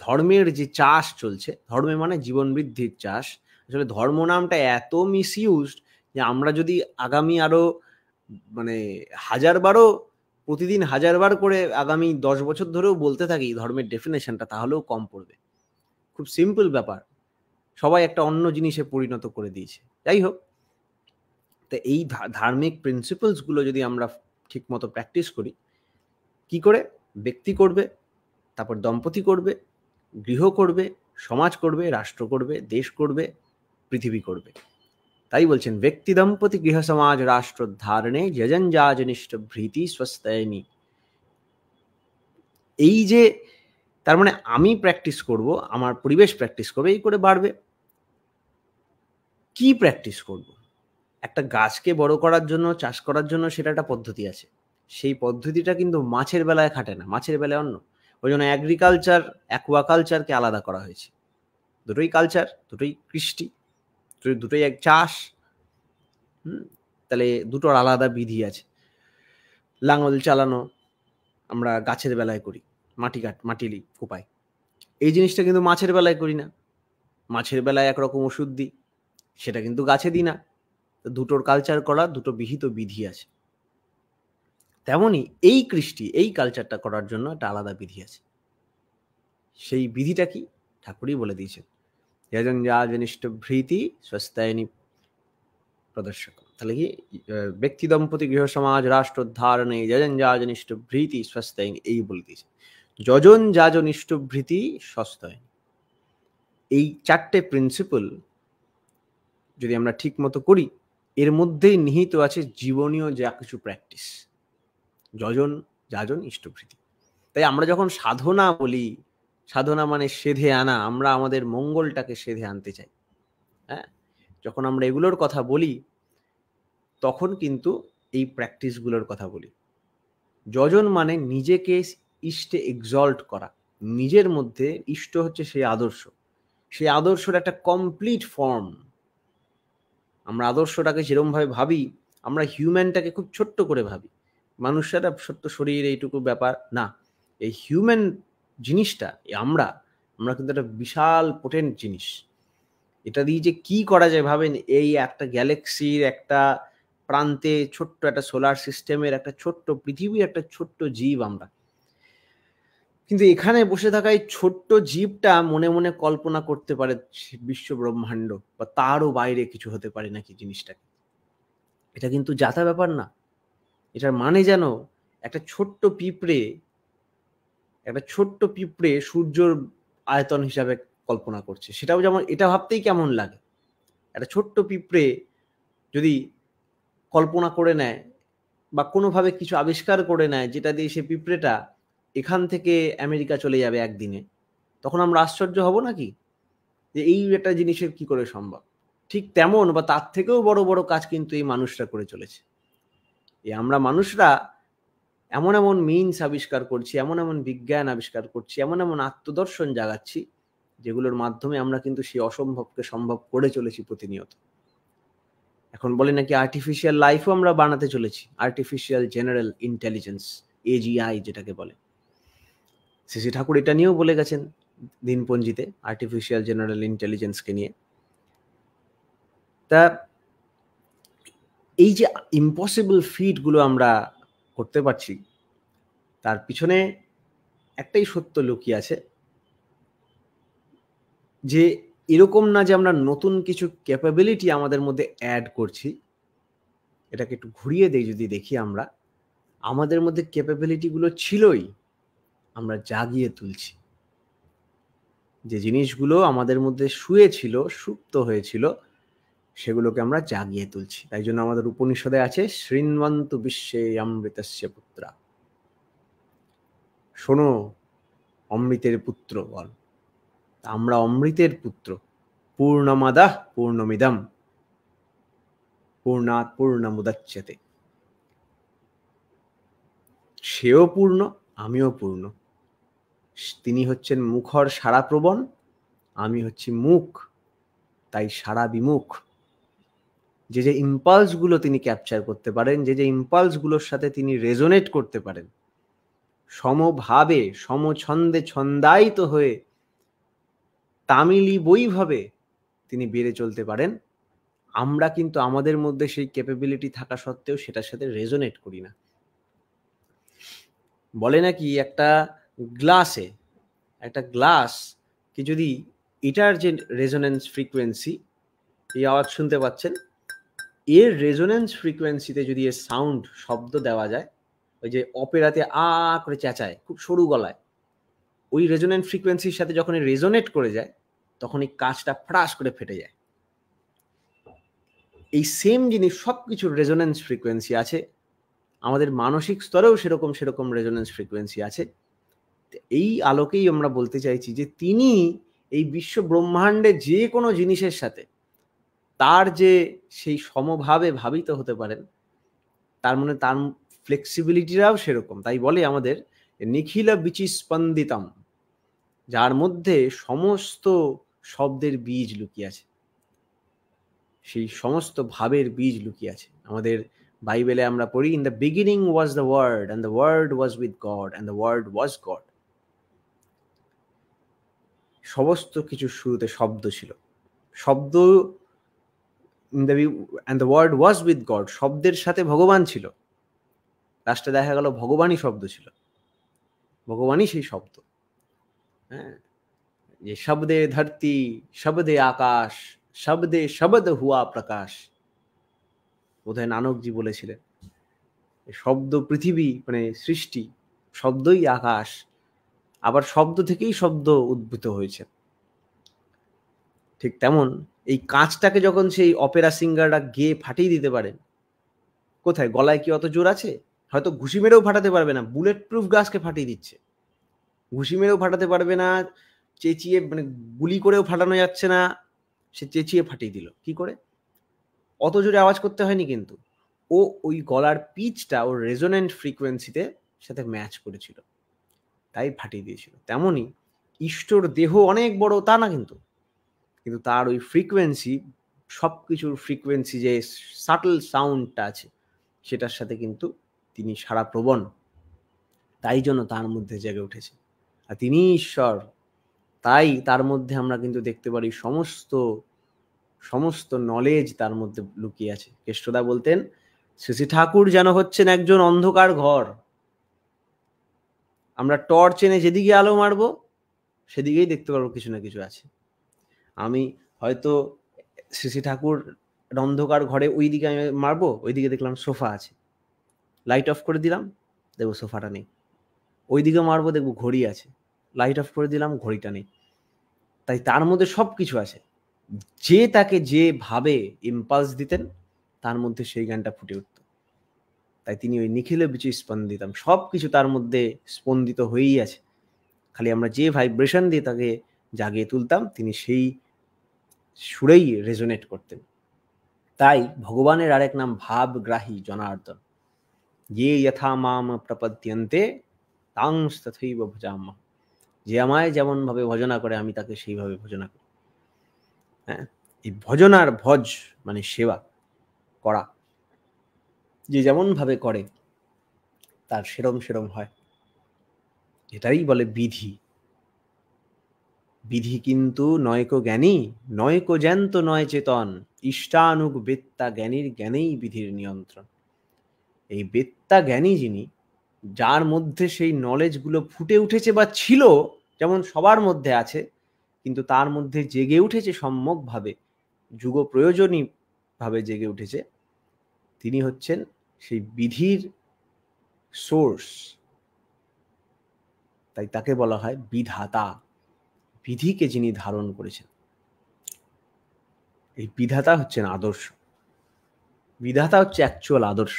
ধর্মের যে চাষ চলছে, ধর্মে মানে জীবন বৃদ্ধির চাষ। আসলে ধর্ম নামটা এত মিসইউজড যে আমরা যদি আগামী আরো মানে প্রতিদিন 1000 বার করে আগামী 10 বছর ধরেও বলতে থাকি ধর্মের ডেফিনেশনটা, তাহলেও কম পড়বে। খুব সিম্পল ব্যাপার, সবাই একটা অন্য জিনিসে পরিণত করে দিয়েছে। যাই হোক, তো এই ধার্মিক প্রিন্সিপালসগুলো যদি আমরা ঠিক মতো প্র্যাকটিস করি, কি করে? ব্যক্তি করবে, তারপর দম্পতি করবে, গৃহ করবে, সমাজ করবে, রাষ্ট্র করবে, দেশ করবে, পৃথিবী করবে। তাই বলছেন, ব্যক্তি দম্পতি গৃহ সমাজ রাষ্ট্রোদ্ধারণে যজঞ্জাজনিষ্ঠ ভীতি স্বস্তায়নি। এই যে তার মানে আমি প্র্যাকটিস করব, আমার পরিবেশ প্র্যাকটিস করবে, এই করে বাড়বে। কি প্র্যাকটিস করব? একটা গাছকে বড় করার জন্য, চাষ করার জন্য সেটা একটা পদ্ধতি আছে। সেই পদ্ধতিটা কিন্তু মাছের বেলায় খাটে না, মাছের বেলায় অন্য। ওই জন্য অ্যাগ্রিকালচার, অ্যাকুয়াকালচারকে আলাদা করা হয়েছে। দুটোই কালচার, দুটোই কৃষ্টি, দুটোই এক চাষ। তাহলে দুটোর আলাদা বিধি আছে। লাঙল চালানো আমরা গাছের বেলায় করি, মাটি কোপাই। এই জিনিসটা কিন্তু মাছের বেলায় করি না। মাছের বেলায় একরকম ওষুধ দিই, সেটা কিন্তু গাছে দিই না। দুটোর কালচার করা, দুটো বিহিত বিধি আছে। তেমনি এই কৃষ্টি, এই কালচারটা করার জন্য একটা আলাদা বিধি আছে। সেই বিধিটা কি? ঠাকুরই বলে দিয়েছেন, যজঞ্জাজনিষ্ঠ ভীতি স্বস্তায়নি প্রদর্শক। তাহলে কি ব্যক্তি দম্পতি গৃহ সমাজ রাষ্ট্রোদ্ধারণে যজঞ্জাজনিষ্ঠ ভীতি স্বস্তায়নি, এই বলে দিয়েছেন। যজন যাজনিষ্ঠ ভীতি স্বস্তায়নি, এই 4টে প্রিন্সিপাল যদি আমরা ঠিক মতো করি, এর মধ্যেই নিহিত আছে জীবনীয় যা কিছু প্র্যাকটিস। যজন যাজন ইষ্টভৃতি। তাই আমরা যখন সাধনা বলি, সাধনা মানে সেধে আনা, আমরা আমাদের মঙ্গলটাকে সেধে আনতে চাই। হ্যাঁ, যখন আমরা এগুলোর কথা বলি, তখন কিন্তু এই প্র্যাকটিসগুলোর কথা বলি। যজন মানে নিজেকে ইষ্টে এক্সল্ট করা, নিজের মধ্যে ইষ্ট হচ্ছে সেই আদর্শ, সেই আদর্শের একটা কমপ্লিট ফর্ম। আমরা আদর্শটাকে যেরকমভাবে ভাবি, আমরা হিউম্যানটাকে খুব ছোট্ট করে ভাবি। মানুষেরা ছোট্ট শরীর, এইটুকু ব্যাপার না। এই হিউম্যান জিনিসটা, আমরা কিন্তু একটা বিশাল পোটেন্ট জিনিস। এটা দিয়ে যে কি করা যায় ভাবেন, এই একটা গ্যালাক্সির একটা প্রান্তে ছোট্ট একটা সোলার সিস্টেমের একটা ছোট্ট পৃথিবীর একটা ছোট্ট জীব আমরা। কিন্তু এখানে বসে থাকা এই ছোট্ট জীবটা মনে মনে কল্পনা করতে পারে বিশ্ব ব্রহ্মাণ্ড বা তারও বাইরে কিছু হতে পারে নাকি জিনিসটা। এটা কিন্তু যাতা ব্যাপার না। এটার মানে যেন একটা ছোট্ট পিঁপড়ে সূর্যর আয়তন হিসাবে কল্পনা করছে। সেটাও যেমন, এটা ভাবতেই কেমন লাগে। একটা ছোট্ট পিঁপড়ে যদি কল্পনা করে নেয় বা কোনোভাবে কিছু আবিষ্কার করে নেয়, যেটা দিয়ে সে পিঁপড়েটা এখান থেকে আমেরিকা চলে যাবে একদিনে, তখন আমরা আশ্চর্য হব নাকি? যে এই একটা জিনিসের কি করে সম্ভব। ঠিক তেমন বা তার থেকেও বড় বড় কাজ কিন্তু এই মানুষরা করে চলেছে। এই আমরা মানুষরা এমন এমন মিনস আবিষ্কার করছি, এমন এমন বিজ্ঞান আবিষ্কার করছি, এমন এমন আত্মদর্শন জাগাচ্ছি, যেগুলোর মাধ্যমে আমরা কিন্তু সেই অসম্ভবকে সম্ভব করে চলেছি প্রতিনিয়ত। এখন বলে নাকি আর্টিফিশিয়াল লাইফও আমরা বানাতে চলেছি, আর্টিফিশিয়াল জেনারেল ইন্টেলিজেন্স, এজিআই যেটাকে বলে। শ্রী ঠাকুর এটা নিয়েও বলে গেছেন দিনপঞ্জিতে, আর্টিফিশিয়াল জেনারেল ইন্টেলিজেন্সকে নিয়ে। তা এই যে ইম্পসিবল ফিটগুলো আমরা করতে পারছি, তার পিছনে একটাই সত্য লুকিয়ে আছে, যে এরকম না যে আমরা নতুন কিছু ক্যাপাবিলিটি আমাদের মধ্যে অ্যাড করছি। এটাকে একটু ঘুরিয়ে দেই যদি দেখি, আমরা আমাদের মধ্যে ক্যাপাবিলিটিগুলো ছিলই, আমরা জাগিয়ে তুলছি। যে জিনিসগুলো আমাদের মধ্যে শুয়ে ছিল, সুপ্ত হয়েছিল, সেগুলোকে আমরা জাগিয়ে তুলছি। তাই জন্য আমাদের উপনিষদে আছে শৃণ্বন্তু বিশ্বে অমৃতস্য পুত্রা, শোনো অমৃতের পুত্র বল। আমরা অমৃতের পুত্র। পূর্ণমাদাঃ পূর্ণমিদম পূর্ণাৎ পূর্ণমুদচ্যতে। সেও পূর্ণ, আমিও পূর্ণ। তিনি হচ্ছেন মুখর সারা প্রবণ, আমি হচ্ছি মুখ, তাই সারা বিমুখ। যে যে ইম্পালসগুলো তিনি ক্যাপচার করতে পারেন, যে যে ইম্পালসগুলোর সাথে তিনি রেজোনেট করতে পারেন, সমভাবে সমছন্দে ছন্দায়িত হয়ে তামিলি বইভাবে তিনি বেড়ে চলতে পারেন। আমরা কিন্তু আমাদের মধ্যে সেই ক্যাপাবিলিটি থাকা সত্ত্বেও সেটার সাথে রেজোনেট করি না। বলে নাকি একটা গ্লাস কি যদি এটার যে রেজোনেন্স ফ্রিকোয়েন্সি, এই আওয়াজ শুনতে পাচ্ছেন, এর রেজোনেন্স ফ্রিকোয়েন্সিতে যদি এর সাউন্ড শব্দ দেওয়া যায়, ওই যে অপেরাতে আ করে চেঁচায় খুব সরু গলায়, ওই রেজোনেন্স ফ্রিকোয়েন্সির সাথে যখন রেজোনেট করে যায়, তখন এই কাঁচটা ফ্রাস করে ফেটে যায়। এই সেম জিনিস সব কিছুর রেজোনেন্স ফ্রিকোয়েন্সি আছে, আমাদের মানসিক স্তরেও সেরকম রেজোনেন্স ফ্রিকোয়েন্সি আছে। এই আলোকেই আমরা বলতে চাইছি যে তিনি এই বিশ্ব ব্রহ্মাণ্ডে যে কোনো জিনিসের সাথে তার যে সেই সমভাবে ভাবিত হতে পারেন, তার মানে তার ফ্লেক্সিবিলিটিটাও সেরকম। তাই বলে আমাদের নিখিল বিচি স্পন্দিতম, যার মধ্যে সমস্ত শব্দের বীজ লুকিয়ে আছে, সেই সমস্ত ভাবের বীজ লুকিয়ে আছে। আমাদের বাইবেলে আমরা পড়ি, in the beginning was the word and the word was with God and the word was God. সমস্ত কিছুর শুরুতে শব্দ ছিল, শব্দ and the word was with God, শব্দের সাথে ভগবান ছিল। লাস্টে দেখা গেল ভগবানই শব্দ ছিল, ভগবানই সেই শব্দ। হ্যাঁ, যে শব্দে ধরতি শব্দে আকাশ শব্দে শব্দ হুয়া প্রকাশ, বোধহয় নানকজি বলেছিলেন। শব্দ পৃথিবী, মানে সৃষ্টি, শব্দই আকাশ, আবার শব্দ থেকেই শব্দ উদ্ভূত হয়েছে। ঠিক তেমন এই কাঁচটাকে যখন সেই অপেরা সিঙ্গাররা গেয়ে ফাটিয়ে দিতে পারেন, কোথায়, গলায় কি অত জোর আছে? হয়তো ঘুষি মেরেও ফাটাতে পারবে না, বুলেট প্রুফ গ্লাসকে ফাটিয়ে দিচ্ছে। ঘুষি মেরেও ফাটাতে পারবে না, চেঁচিয়ে, মানে গুলি করেও ফাটানো যাচ্ছে না, সে চেঁচিয়ে ফাটিয়ে দিল। কি করে? অত জোরে আওয়াজ করতে হয়নি, কিন্তু ও ওই গলার পিচটা ওর রেজোনেন্ট ফ্রিকোয়েন্সিতে সাথে ম্যাচ করেছিল, তাই ফাটিয়ে দিয়েছিল। তেমনই ঈশ্বর দেহ অনেক বড় তা না, কিন্তু তার ওই ফ্রিকোয়েন্সি, সব কিছুর ফ্রিকোয়েন্সি, যে সাটল সাউন্ডটা আছে, সেটার সাথে কিন্তু তিনি সারা প্রবণ, তাই জন্য তার মধ্যে জেগে উঠেছে। আর তিনি ঈশ্বর, তাই তার মধ্যে আমরা কিন্তু দেখতে পারি সমস্ত নলেজ তার মধ্যে লুকিয়ে আছে। কেষ্টদা বলতেন, শ্রী ঠাকুর যেন হচ্ছেন একজন অন্ধকার ঘর, আমরা টর্চ এনে যেদিকে আলো মারবো সেদিকেই দেখতে পারবো কিছু না কিছু আছে। আমি হয়তো শ্রী ঠাকুর অন্ধকার ঘরে ওই দিকে আমি মারবো, ওইদিকে দেখলাম সোফা আছে, লাইট অফ করে দিলাম, দেখবো সোফাটা নেই। ওইদিকে মারবো, দেখবো ঘড়ি আছে, লাইট অফ করে দিলাম, ঘড়িটা নেই। তাই তার মধ্যে সব কিছু আছে, যে তাকে যেভাবে ইম্পালস দিতেন তার মধ্যে সেই গানটা ফুটে উঠত। তাই তিনি ওই নিখিলে বিচি স্পন্দিতাম, সব কিছু তার মধ্যে স্পন্দিত হয়েই আছে, খালি আমরা যে ভাইব্রেশন দিয়ে তাকে জাগিয়ে তুলতাম, তিনি সেই সুরেই রেজোনেট করতেন। তাই ভগবানের আরেক নাম ভাবগ্রাহী জনার্দন। ये यथा माम प्रपद्यन्ते तांस तथैव भजाम्यहम्। যে আমায় যেমন ভাবে ভজনা করে আমি তাকে সেইভাবে ভজনা করি। হ্যাঁ, এই ভজনার ভজ মানে সেবা করা, যে যেমন ভাবে করে তার সেরম সেরম হয়, এটাই বলে বিধি। বিধি কিন্তু নয়কো জ্ঞানী, নয়কো জ্যান্ত নয় চেতন, ইষ্টানুগ বেত্তা জ্ঞানীর জ্ঞানেই বিধির নিয়ন্ত্রণ। এই বেত্তা জ্ঞানী যিনি, যার মধ্যে সেই নলেজগুলো ফুটে উঠেছে বা ছিল, যেমন সবার মধ্যে আছে, কিন্তু তার মধ্যে জেগে উঠেছে সম্যকভাবে, যুগ প্রয়োজনীয় ভাবে জেগে উঠেছে, তিনি হচ্ছেন সেই বিধির সোর্স। তাই তাকে বলা হয় বিধাতা। বিধিকে যিনি ধারণ করেছেন, এই বিধাতা হচ্ছেন আদর্শ। বিধাতা হচ্ছে অ্যাকচুয়াল আদর্শ।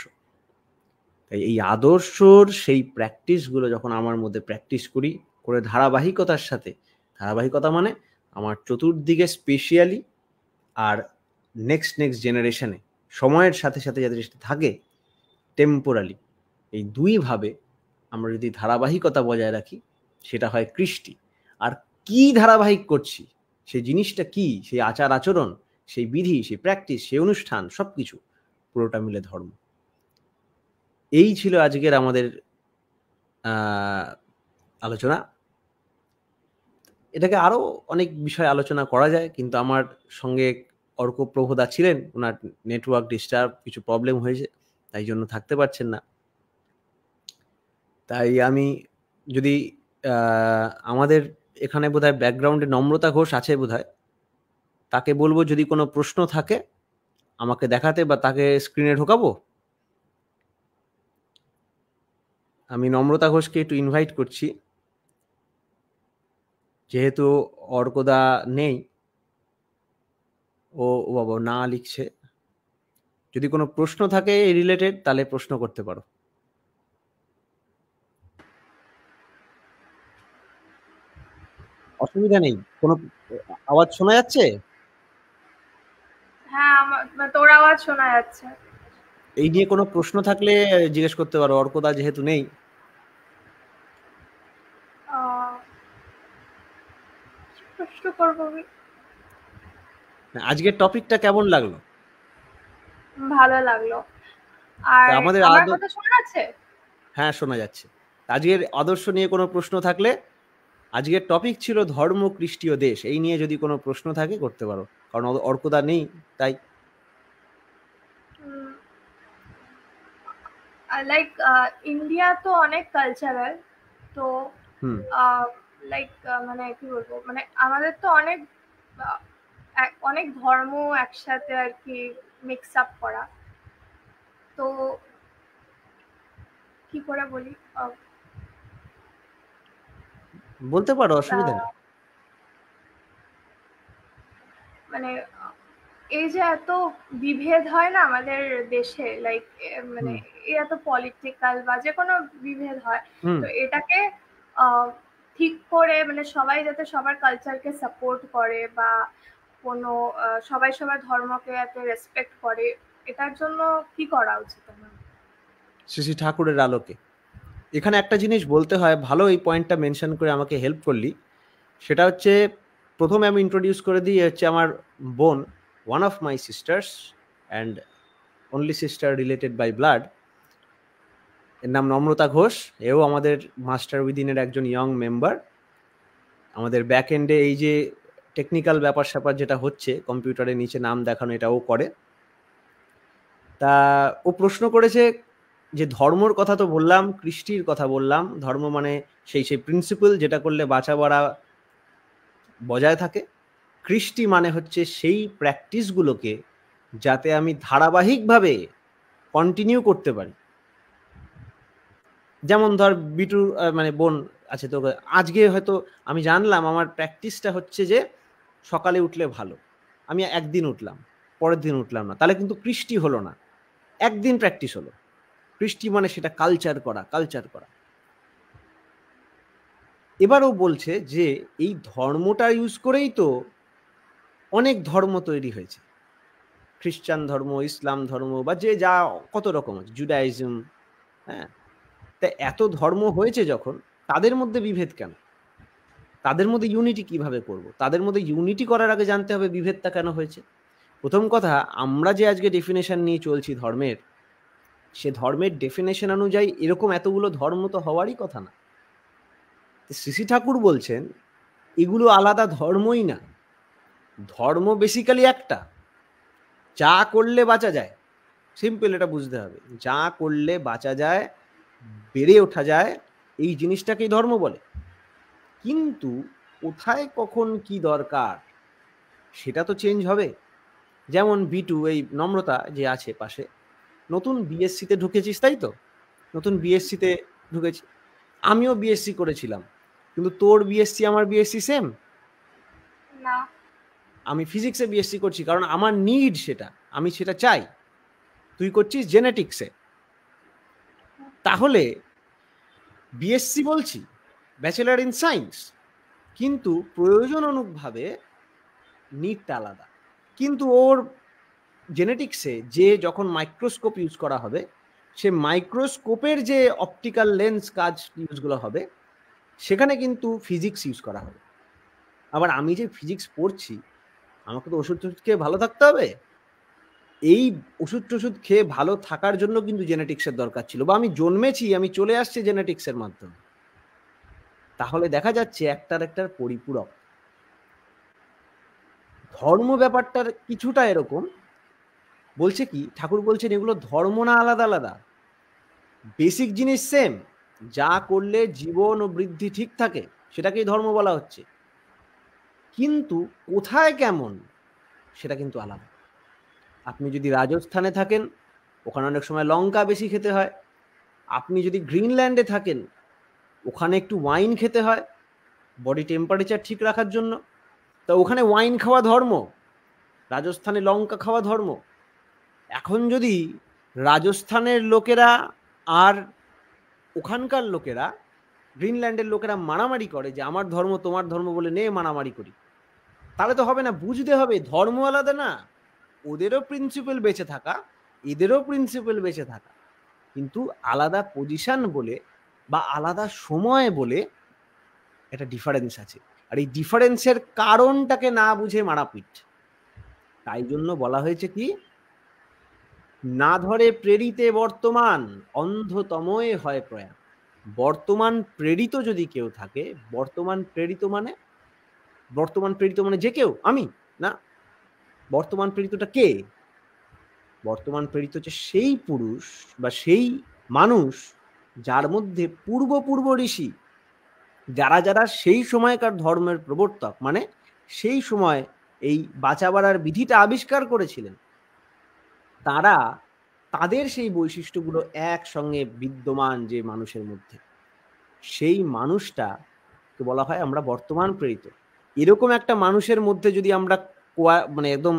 তাই এই আদর্শর সেই প্র্যাকটিসগুলো যখন আমার মধ্যে প্র্যাকটিস করি, করে ধারাবাহিকতার সাথে, ধারাবাহিকতা মানে আমার চতুর্দিকে স্পেশিয়ালি আর নেক্সট জেনারেশনে সময়ের সাথে সাথে যাদের সাথে থাকে টেম্পোরালি, এই দুইভাবে আমরা যদি ধারাবাহিকতা বজায় রাখি, সেটা হয় কৃষ্টি। আর কি ধারাবাহিক করছি, সেই জিনিসটা কি, সেই আচার আচরণ, সেই বিধি, সেই প্র্যাকটিস, সেই অনুষ্ঠান, সব কিছু পুরোটা মিলে ধর্ম। এই ছিল আজকের আমাদের আলোচনা। এটাকে আরো অনেক বিষয় আলোচনা করা যায়, কিন্তু আমার সঙ্গে অর্কপ্রভদা ছিলেন, ওনার নেটওয়ার্ক ডিস্টার্ব, কিছু প্রবলেম হয়েছে, তাই জন্য থাকতে পারছেন না। তাই আমি যদি আমাদের এখানে বোধহয় ব্যাকগ্রাউন্ডে নম্রতা ঘোষ আছে বোধহয়, তাকে বলবো যদি কোনো প্রশ্ন থাকে আমাকে দেখাতে, বা তাকে স্ক্রিনে ঢোকাবো। আমি নম্রতা ঘোষকে একটু ইনভাইট করছি, যেহেতু অর্কদা নেই, ও বাবা না লিখছে। যদি কোনো প্রশ্ন থাকে এই রিলেটেড, তাহলে প্রশ্ন করতে পারো। অসুবিধা নেই। কোনো আওয়াজ শোনা যাচ্ছে? হ্যাঁ, তোর আওয়াজ শোনা যাচ্ছে। এই নিয়ে কোনো প্রশ্ন থাকলে জিজ্ঞেস করতে পারো, অর্কদা যেহেতু নেই। প্রশ্ন করবো। আজকের টপিকটা কেমন লাগলো? ভালো লাগলো। আর আমাদের আমার কথা শোনা যাচ্ছে? হ্যাঁ, শোনা যাচ্ছে। আজকের আদর্শ নিয়ে কোনো প্রশ্ন থাকলে, আজকের টপিক ছিল ধর্ম, কৃষ্টি ও দেশ, এই নিয়ে যদি কোনো প্রশ্ন থাকে করতে পারো, কারণ অর্কদা নেই তাই। লাইক ইন্ডিয়া তো অনেক কালচারাল, তো লাইক মানে কি বলবো, মানে আমাদের তো অনেক ধর্ম একসাথে আর কি মিক্স আপ করা, তো কি করে বলি, বলতে পারো, অসুবিধা নেই। মানে এই যে এত বিভেদ হয় না আমাদের দেশে, লাইক মানে এত পলিটিক্যাল বা যে কোনো বিভেদ হয়, তো এটাকে ঠিক করে মানে সবাই যাতে সবার কালচারকে সাপোর্ট করে বা কোনো সবাই সবার ধর্মকে এত রেসপেক্ট করে, এটার জন্য কি করা উচিত আমার? শ্রী ঠাকুরের আলোকে এখানে একটা জিনিস বলতে হয়, ভালো এই পয়েন্টটা মেনশন করে আমাকে হেল্প করলি। সেটা হচ্ছে, প্রথমে আমি ইন্ট্রোডিউস করে দিই, হচ্ছে আমার বোন, one of my sisters and only sister related by blood. এর নাম নম্রতা ঘোষ। এও আমাদের মাস্টার উইদিনের একজন ইয়ং মেম্বার। আমাদের ব্যাক এন্ডে এই যে টেকনিক্যাল ব্যাপার স্যাপার যেটা হচ্ছে, কম্পিউটারের নিচে নাম দেখানো, এটাও করে। তা ও প্রশ্ন করেছে যে ধর্মর কথা তো বললাম, কৃষ্টির কথা বললাম, ধর্ম মানে সেই প্রিন্সিপাল যেটা করলে বাঁচা বাড়া বজায় থাকে। কৃষ্টি মানে হচ্ছে সেই প্র্যাকটিসগুলোকে যাতে আমি ধারাবাহিকভাবে কন্টিনিউ করতে পারি। যেমন ধর বিটুর মানে বোন আছে, তো আজকে হয়তো আমি জানলাম আমার প্র্যাকটিসটা হচ্ছে যে সকালে উঠলে ভালো, আমি একদিন উঠলাম, পরের দিন উঠলাম না, তাহলে কিন্তু কৃষ্টি হলো না, একদিন প্র্যাকটিস হলো। কৃষ্টি মানে সেটা কালচার করা। এবারও বলছে যে এই ধর্মটা ইউজ করেই তো অনেক ধর্ম তৈরি হয়েছে, খ্রিস্টান ধর্ম, ইসলাম ধর্ম, বা যে যা কত রকম আছে, জুডাইজম। হ্যাঁ, তা এত ধর্ম হয়েছে যখন, তাদের মধ্যে বিভেদ কেন? তাদের মধ্যে ইউনিটি কিভাবে করব? তাদের মধ্যে ইউনিটি করার আগে জানতে হবে বিভেদটা কেন হয়েছে। প্রথম কথা, আমরা যে আজকে ডেফিনেশন নিয়ে চলছি ধর্মের, সে ধর্মের ডেফিনেশন অনুযায়ী এরকম এতগুলো ধর্ম তো হওয়ারই কথা না। শ্রী ঠাকুর বলছেন এগুলো আলাদা ধর্মই না, ধর্ম বেসিক্যালি একটা, যা করলে বাঁচা যায়। সিম্পল, এটা বুঝতে হবে, যা করলে বাঁচা যায়, বেড়ে ওঠা যায়, এই জিনিসটাকেই ধর্ম বলে। কিন্তু কোথায় কখন কি দরকার সেটা তো চেঞ্জ হবে। যেমন বিটু, এই নম্রতা যে আছে পাশে, নতুন বিএসসিতে ঢুকেছিস তাই তো? নতুন বিএসসিতে ঢুকেছি, আমিও বিএসসি করেছিলাম, কিন্তু তোর বিএসসি আমার বিএসসি সেম না। আমি ফিজিক্সে বিএসসি করছি কারণ আমার নিড সেটা, আমি সেটা চাই। তুই করছিস জেনেটিক্সে, তাহলে বিএসসি বলছি, ব্যাচেলার ইন সায়েন্স, কিন্তু প্রয়োজন অনুকভাবে নিডটা আলাদা। কিন্তু ওর জেনেটিক্সে যে যখন মাইক্রোস্কোপ ইউজ করা হবে, সে মাইক্রোস্কোপের যে অপটিক্যাল লেন্স কাজ ইউজগুলো হবে, সেখানে কিন্তু ফিজিক্স ইউজ করা হবে। আবার আমি যে ফিজিক্স পড়ছি, আমাকে তো ওষুধ টষুধ খেয়ে ভালো থাকতে হবে, এই ওষুধ টষুধ খেয়ে ভালো থাকার জন্য কিন্তু জেনেটিক্সের দরকার ছিল, বা আমি জন্মেছি, আমি চলে আসছি জেনেটিক্সের মাধ্যমে। তাহলে দেখা যাচ্ছে একটার একটার পরিপূরক। ধর্ম ব্যাপারটার কিছুটা এরকম, বলছে কি ঠাকুর বলছেন এগুলো ধর্ম না আলাদা আলাদা, বেসিক জিনিস সেম, যা করলে জীবন ও বৃদ্ধি ঠিক থাকে সেটাকেই ধর্ম বলা হচ্ছে, কিন্তু কোথায় কেমন সেটা কিন্তু আলাদা। আপনি যদি রাজস্থানে থাকেন, ওখানে অনেক সময় লঙ্কা বেশি খেতে হয়। আপনি যদি গ্রিনল্যান্ডে থাকেন, ওখানে একটু ওয়াইন খেতে হয় বডি টেম্পারেচার ঠিক রাখার জন্য। তা ওখানে ওয়াইন খাওয়া ধর্ম, রাজস্থানে লঙ্কা খাওয়া ধর্ম। এখন যদি রাজস্থানের লোকেরা আর ওখানকার লোকেরা, গ্রিনল্যান্ডের লোকেরা মারামারি করে যে আমার ধর্ম তোমার ধর্ম বলে নে মারামারি করি, তাহলে তো হবে না। বুঝতে হবে ধর্ম আলাদা না, ওদেরও প্রিন্সিপাল বেঁচে থাকা, এদেরও প্রিন্সিপাল বেঁচে থাকা, কিন্তু আলাদা পজিশন বলে বা আলাদা সময় বলে একটা ডিফারেন্স আছে। আর এই ডিফারেন্সের কারণটাকে না বুঝে মারাপিট। তাই জন্য বলা হয়েছে কি, না ধরে প্রেরিতে বর্তমান, অন্ধতময়ে হয় প্রয়াণ। বর্তমান প্রেরিত যদি কেউ থাকে, বর্তমান প্রেরিত মানে যে কেউ, আমি না, বর্তমান প্রেরিতটা কে? বর্তমান প্রেরিত হচ্ছে সেই পুরুষ বা সেই মানুষ যার মধ্যে পূর্ব ঋষি, যারা সেই সময়কার ধর্মের প্রবর্তক, মানে সেই সময় এই বাঁচা বাড়ার বিধিটা আবিষ্কার করেছিলেন, তারা তাদের সেই বৈশিষ্ট্যগুলো একসঙ্গে বিদ্যমান যে মানুষের মধ্যে, সেই মানুষটাকে বলা হয় আমরা বর্তমান প্রেরিত। এরকম একটা মানুষের মধ্যে যদি আমরা মানে একদম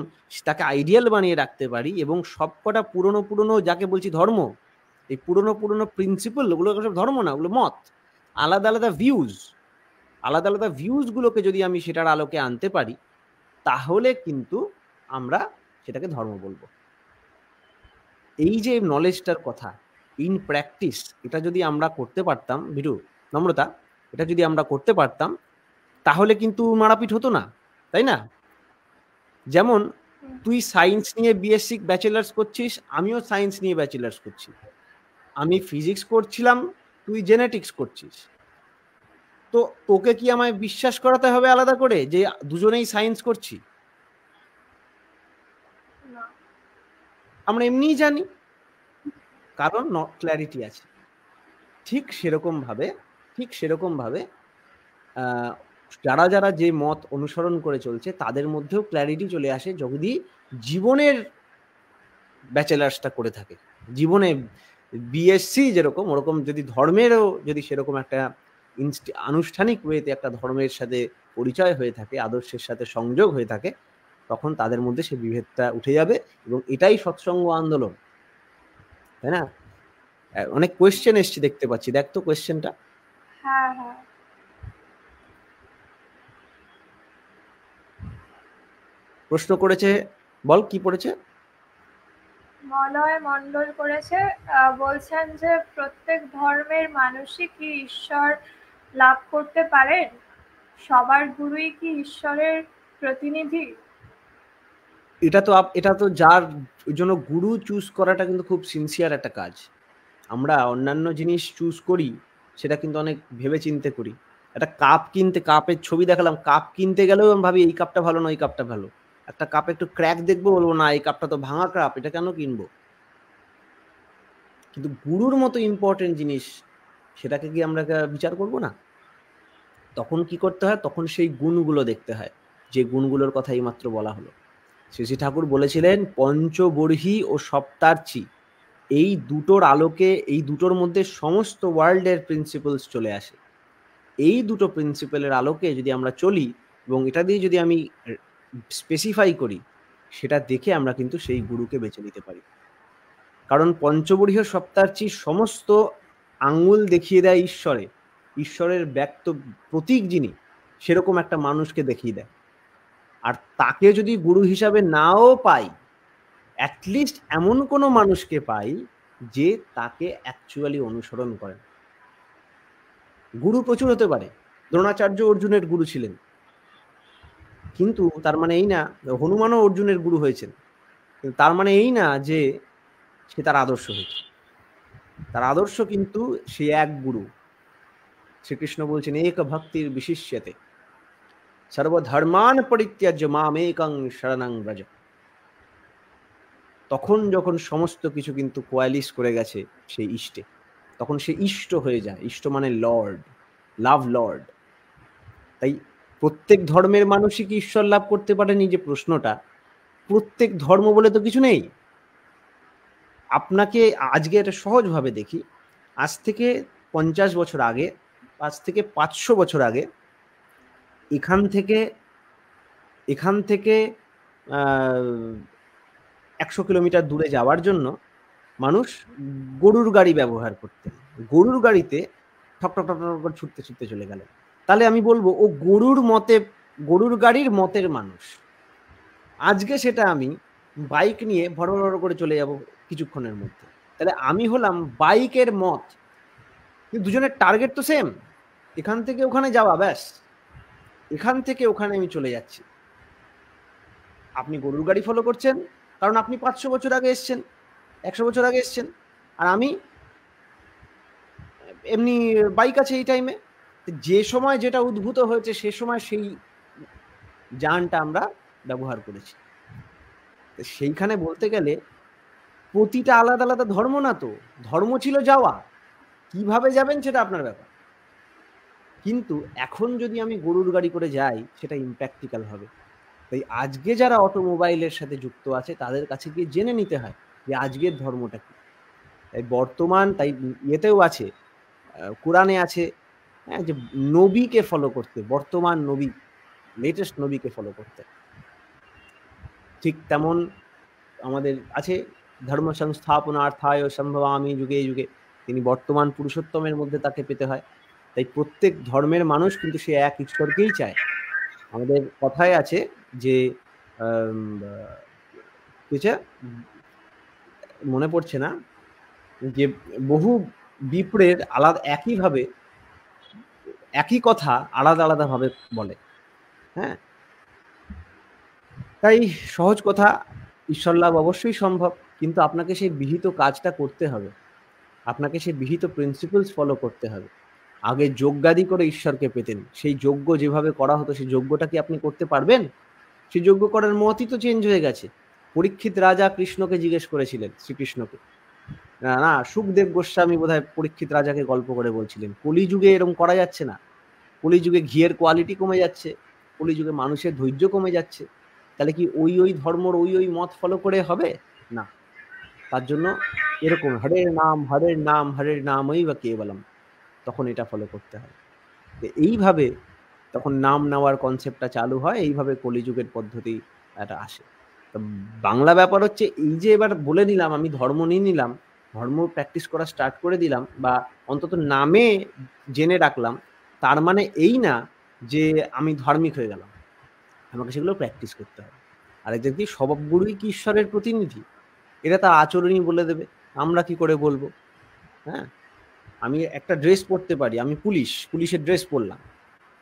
তাকে আইডিয়াল বানিয়ে রাখতে পারি, এবং সবকটা পুরনো যাকে বলছি ধর্ম, এই পুরনো প্রিন্সিপাল, ওগুলো সব ধর্ম না, ওগুলো মত, আলাদা আলাদা ভিউজ গুলোকে যদি আমি সেটার আলোকে আনতে পারি, তাহলে কিন্তু আমরা সেটাকে ধর্ম বলবো। এই যে নলেজটার কথা, ইন প্র্যাকটিস, এটা যদি আমরা করতে পারতাম, বিটু, নম্রতা, এটা যদি আমরা করতে পারতাম, তাহলে কিন্তু মারাপিট হতো না, তাই না? যেমন তুই সায়েন্স নিয়ে বিএসসি ব্যাচেলার্স করছিস, আমিও সায়েন্স নিয়ে ব্যাচেলার্স করছি। আমি ফিজিক্স করছিলাম, তুই জেনেটিক্স করছিস। তো তোকে কি আমায় বিশ্বাস করাতে হবে আলাদা করে যে দুজনেই সায়েন্স করছি? আমরা এমনিই জানি, কারণ ক্ল্যারিটি আছে। ঠিক সেরকম ভাবে যারা যে মত অনুসরণ করে চলছে, তাদের মধ্যেও ক্ল্যারিটি চলে আসে যদি জীবনের ব্যাচেলার্সটা করে থাকে। জীবনে বিএসসি যেরকম, ওরকম যদি ধর্মেরও যদি সেরকম একটা আনুষ্ঠানিক ওয়েতে একটা ধর্মের সাথে পরিচয় হয়ে থাকে, আদর্শের সাথে সংযোগ হয়ে থাকে, তখন তাদের মধ্যে সে বিভেদটা উঠে যাবে, এবং এটাই সৎসঙ্গ আন্দোলন, তাই না? অনেক কোয়েশ্চেন এসছে দেখতে পাচ্ছি, দেখ তো কোয়েশ্চেনটা। হ্যাঁ, প্রশ্ন করেছে, বল কি পড়েছে? মলয় মণ্ডল করেছে, বলছেন যে প্রত্যেক ধর্মের মানুষই কি ঈশ্বর লাভ করতে পারেন? সবার গুরুই কি ঈশ্বরের প্রতিনিধি? এটা তো যার জন্য গুরু চুজ করাটা কিন্তু খুব সিনসিয়ার একটা কাজ। আমরা অন্যান্য জিনিস চুজ করি সেটা কিন্তু অনেক ভেবে চিন্তে করি। একটা কাপ কিনতে, কাপের ছবি দেখালাম, কাপ কিনতে গেলেও আমি ভাবি এই কাপটা ভালো না ওই কাপটা ভালো। একটা কাপে একটু ক্র্যাক দেখবো, বলবো না এই কাপটা তো ভাঙা কাপ, এটা কেন কিনবো? কিন্তু গুরুর মতো ইম্পর্টেন্ট জিনিস সেটাকে কি আমরা বিচার করব না? তখন কি করতে হয়? তখন সেই গুণগুলো দেখতে হয়, যে গুণগুলোর কথা এইমাত্র বলা হলো। শ্রী শ্রী ঠাকুর বলেছিলেন পঞ্চবর্হী ও সপ্তার্চি, এই দুটোর আলোকে, এই দুটোর মধ্যে সমস্ত ওয়ার্ল্ডের প্রিন্সিপালস চলে আসে। এই দুটো প্রিন্সিপালের আলোকে যদি আমরা চলি এবং এটা দিয়ে যদি আমি স্পেসিফাই করি, সেটা দেখে আমরা কিন্তু সেই গুরুকে বেছে নিতে পারি। কারণ পঞ্চবর্হী ও সপ্তার্চি সমস্ত আঙ্গুল দেখিয়ে দেয় ঈশ্বরে, ঈশ্বরের ব্যক্ত প্রতীক যিনি, সেরকম একটা মানুষকে দেখিয়ে দেয়। আর তাকে যদি গুরু হিসাবে নাও পাই, অ্যাটলিস্ট এমন কোনো মানুষকে পাই যে তাকে অ্যাকচুয়ালি অনুসরণ করেন। গুরু প্রচুর হতে পারে। দ্রোণাচার্য অর্জুনের গুরু ছিলেন, কিন্তু তার মানে এই না, হনুমানও অর্জুনের গুরু হয়েছেন, কিন্তু তার মানে এই না যে সে তার আদর্শ হয়েছে। তার আদর্শ কিন্তু সে এক গুরু। শ্রীকৃষ্ণ বলছেন এক ভক্তির বিশিষ্যতে সর্বধর্মান পরিত্যাজ্য মামেকং শরণং ব্রজ। তখন যখন সমস্ত কিছু কিন্তু কোয়ালিস করে গেছে সেই ইষ্টে, তখন সে ইষ্ট হয়ে যায়। ইষ্ট মানে লর্ড, লাভ লর্ড। তাই প্রত্যেক ধর্মের মানুষই কি ঈশ্বর লাভ করতে পারেনি, যে প্রশ্নটা, প্রত্যেক ধর্ম বলে তো কিছু নেই। আপনাকে আজকে এটা সহজভাবে দেখি, আজ থেকে 50 বছর আগে, আজ থেকে 500 বছর আগে এখান থেকে 100 কিলোমিটার দূরে যাওয়ার জন্য মানুষ গরুর গাড়ি ব্যবহার করতেন। গরুর গাড়িতে ঠক ঠক ঠক ঠক করে ছুটতে ছুটতে চলে গেলেন। তাহলে আমি বলবো ও গরুর গাড়ির মতের মানুষ। আজকে সেটা আমি বাইক নিয়ে ভর ভর করে চলে যাব কিছুক্ষণের মধ্যে, তাহলে আমি হলাম বাইকের মত। কিন্তু দুজনের টার্গেট তো সেম, এখান থেকে ওখানে যাওয়া, ব্যাস এখান থেকে ওখানে আমি চলে যাচ্ছি। আপনি গরুর গাড়ি ফলো করছেন কারণ আপনি 500 বছর আগে এসছেন, 100 বছর আগে এসছেন, আর আমি এমনি বাইক আছে এই টাইমে। যে সময় যেটা উদ্ভূত হয়েছে সে সময় সেই যানটা আমরা ব্যবহার করেছি। সেইখানে বলতে গেলে প্রতিটা আলাদা আলাদা ধর্ম না তো, ধর্ম ছিল যাওয়া, কিভাবে যাবেন সেটা আপনার ব্যাপার। কিন্তু এখন যদি আমি গরুর গাড়ি করে যাই সেটা ইম্প্র্যাকটিক্যাল হবে। তাই আজকে যারা অটোমোবাইলের সাথে যুক্ত আছে তাদের কাছে গিয়ে জেনে নিতে হয় যে আজকের ধর্মটা কি। তাই বর্তমান, তাই ইয়েতেও আছে, কোরআনে আছে, হ্যাঁ, যে নবীকে ফলো করতে, বর্তমান নবী, লেটেস্ট নবীকে ফলো করতে। ঠিক তেমন আমাদের আছে ধর্ম সংস্থাপনার্থায় সম্ভবামি যুগে যুগে, তিনি বর্তমান পুরুষোত্তমের মধ্যে তাকে পেতে হয়। তাই প্রত্যেক ধর্মের মানুষ কিন্তু সে এক ঈশ্বরকেই চায়। আমাদের কথায় আছে যে মনে পড়ছে না, যে বহু বিপ্রের আলাদা একইভাবে একই কথা আলাদা আলাদা ভাবে বলে। হ্যাঁ, তাই সহজ কথা, ঈশ্বর লাভ অবশ্যই সম্ভব, কিন্তু আপনাকে সেই বিহিত কাজটা করতে হবে, আপনাকে সেই বিহিত প্রিন্সিপালস ফলো করতে হবে। আগে যজ্ঞাদি করে ঈশ্বরকে পেতেন, সেই যজ্ঞ যেভাবে করা হতো সেই যজ্ঞটা কি আপনি করতে পারবেন? সেই যজ্ঞ করার মতই তো চেঞ্জ হয়ে গেছে। পরীক্ষিত রাজা কৃষ্ণকে জিজ্ঞেস করেছিলেন, শ্রীকৃষ্ণকে, না সুখদেব গোস্বামী বোধহয় পরীক্ষিত রাজাকে গল্প করে বলছিলেন, কলিযুগে এরকম করা যাচ্ছে না, কলিযুগে ঘিয়ের কোয়ালিটি কমে যাচ্ছে, কলিযুগে মানুষের ধৈর্য কমে যাচ্ছে, তাহলে কি ওই ধর্মর ওই মত ফলো করে হবে না? তার জন্য এরকম হরের নাম হরের নামই বা কেবলম, তখন এটা ফলো করতে হয়। এইভাবে তখন নাম নেওয়ার কনসেপ্টটা চালু হয়, এইভাবে কলিযুগের পদ্ধতি এটা আসে। তো বাংলা ব্যাপার হচ্ছে এই যে এবার বলে নিলাম, আমি ধর্ম নিয়ে নিলাম, ধর্ম প্র্যাকটিস করা স্টার্ট করে দিলাম, বা অন্তত নামে জেনে রাখলাম, তার মানে এই না যে আমি ধার্মিক হয়ে গেলাম। আমাকে সেগুলো প্র্যাকটিস করতে হবে। আরেকজন কি স্বভাবগুরুই কি ঈশ্বরের প্রতিনিধি? এটা তার আচরণই বলে দেবে, আমরা কি করে বলবো? হ্যাঁ, আমি একটা ড্রেস পরতে পারি, আমি পুলিশের ড্রেস পরলাম,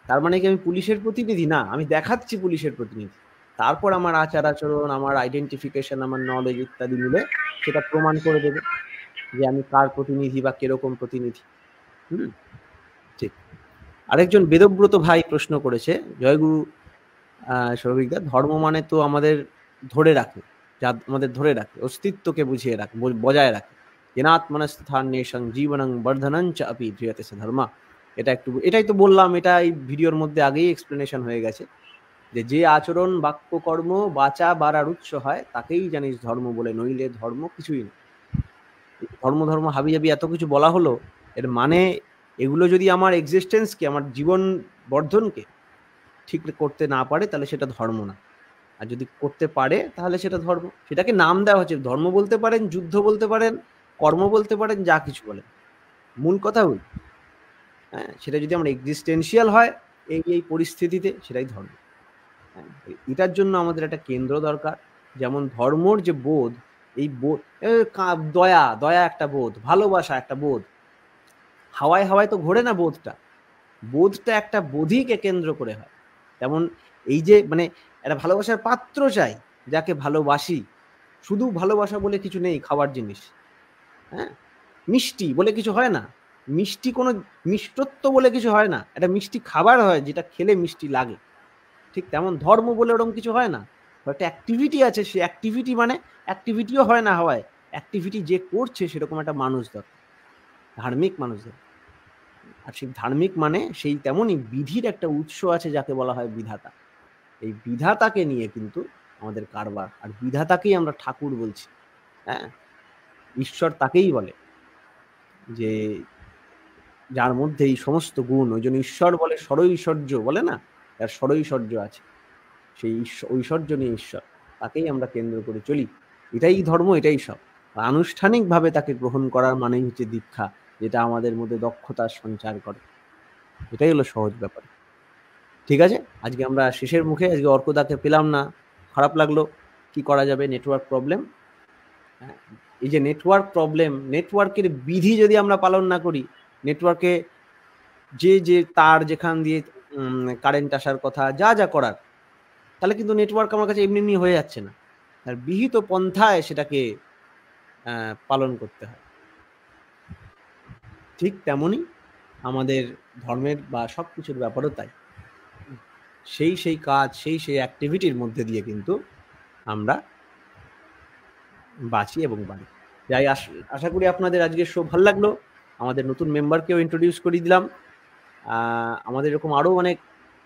তার মানে কি আমি পুলিশের প্রতিনিধি? না, আমি দেখাচ্ছি পুলিশের প্রতিনিধি। তারপর আমার আচার আচরণ, আমার আইডেন্টিফিকেশন, আমার নলেজ ইত্যাদি মিলে সেটা প্রমাণ করে দেবে যে আমি কার প্রতিনিধি বা কিরকম প্রতিনিধি। ঠিক। আরেকজন বেদব্রত ভাই প্রশ্ন করেছে, জয়গুরু সৌভিকদা, ধর্ম মানে তো আমাদের ধরে রাখে, যা আমাদের ধরে রাখে, অস্তিত্বকে বুঝিয়ে রাখে, বজায় রাখে। জেনাত্মনস্থান্যেষং জীবনং বর্ধনঞ্চ আপি ধ্রিয়তে সে ধর্মা। এটাই তো বললাম, এটা এই ভিডিওর মধ্যে আগেই এক্সপ্লেনেশন হয়ে গেছে, যে আচরণ বাক্য কর্ম বাচা বাড়ার উৎস হয় তাকেই জানিস ধর্ম বলে, নইলে ধর্ম কিছুই না। ধর্ম হাবিজাবি এত কিছু বলা হলো, এর মানে এগুলো যদি আমার এক্সিস্টেন্সকে, আমার জীবন বর্ধনকে ঠিক করতে না পারে তাহলে সেটা ধর্ম না, আর যদি করতে পারে তাহলে সেটা ধর্ম। সেটাকে নাম দেওয়া হচ্ছে, ধর্ম বলতে পারেন, যুদ্ধ বলতে পারেন, কর্ম বলতে পারেন, যা কিছু বলেন, মূল কথা ওই। হ্যাঁ, সেটা যদি আমার এক্সিস্টেন্সিয়াল হয় এই পরিস্থিতিতে, সেটাই ধর্ম। হ্যাঁ, এটার জন্য আমাদের একটা কেন্দ্র দরকার। যেমন ধর্মর যে বোধ, এই বোধ, দয়া একটা বোধ, ভালোবাসা একটা বোধ, হাওয়ায় হাওয়ায় তো ঘোরে না বোধটা একটা বোধিকে কেন্দ্র করে হয়। তেমন এই যে মানে একটা ভালোবাসার পাত্র চাই, যাকে ভালোবাসি। শুধু ভালোবাসা বলে কিছু নেই, খাওয়ার জিনিস। হ্যাঁ, মিষ্টি বলে কিছু হয় না, মিষ্টত্ব বলে কিছু হয় না, একটা মিষ্টি খাবার হয় যেটা খেলে মিষ্টি লাগে। ঠিক তেমন ধর্ম বলে ওরকম কিছু হয় না, একটা অ্যাক্টিভিটি আছে, সে অ্যাক্টিভিটি মানে অ্যাক্টিভিটিও হয় না হওয়ায়, অ্যাক্টিভিটি যে করছে সেরকম একটা মানুষ দরকার, ধার্মিক মানুষ দরকার। আর সেই ধার্মিক মানে সেই তেমনই বিধির একটা উৎস আছে যাকে বলা হয় বিধাতা। এই বিধাতাকে নিয়ে কিন্তু আমাদের কারবার, আর বিধাতাকেই আমরা ঠাকুর বলছি। হ্যাঁ, ঈশ্বর তাকেই বলে যে যার মধ্যে এই সমস্ত গুণ, ওই জন্য ঈশ্বর বলে ষড়ৈশ্বর্য, বলে না, তার ষড়ৈশ্বর্য আছে, সেই ঐশ্বর্য নিয়ে ঈশ্বর, তাকেই আমরা কেন্দ্র করে চলি। এটাই ধর্ম, এটাই সব। আনুষ্ঠানিকভাবে তাকে গ্রহণ করার মানেই হচ্ছে দীক্ষা, যেটা আমাদের মধ্যে দক্ষতার সঞ্চার করে। এটাই হলো সহজ ব্যাপার। ঠিক আছে, আজকে আমরা শেষের মুখে, আজকে অর্কদাকে পেলাম না, খারাপ লাগলো। কি করা যাবে, নেটওয়ার্ক প্রবলেম। এই যে নেটওয়ার্ক প্রবলেম, নেটওয়ার্কের বিধি যদি আমরা পালন না করি, নেটওয়ার্কে যে তার যেখান দিয়ে কারেন্ট আসার কথা, যা করার, তাহলে কিন্তু নেটওয়ার্ক আমার কাছে এমনি হয়ে যাচ্ছে না, তার বিহিত পন্থায় সেটাকে পালন করতে হয়। ঠিক তেমনই আমাদের ধর্মের বা সব কিছুর ব্যাপারও তাই, সেই কাজ, সেই অ্যাক্টিভিটির মধ্যে দিয়ে কিন্তু আমরা বাঁচি এবং বাড়ি। যাই, আশা করি আপনাদের আজকে শো ভালো লাগলো। আমাদের নতুন মেম্বারকেও ইন্ট্রোডিউস করে দিলাম। আমাদের এরকম আরও অনেক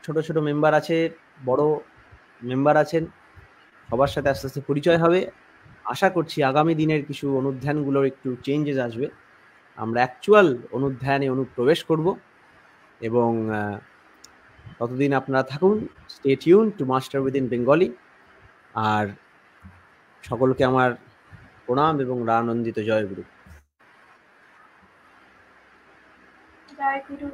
ছোট ছোট মেম্বার আছে, বড় মেম্বার আছেন, সবার সাথে আস্তে আস্তে পরিচয় হবে। আশা করছি আগামী দিনের কিছু অনুধ্যানগুলোর একটু চেঞ্জেস আসবে, আমরা অ্যাকচুয়াল অনুধ্যানে অনুপ্রবেশ করব। এবং ততদিন আপনারা থাকুন, stay tune to master within Bengali. আর সকলকে আমার প্রণাম এবং রানন্দিত জয়গুরু। জয় গুরু।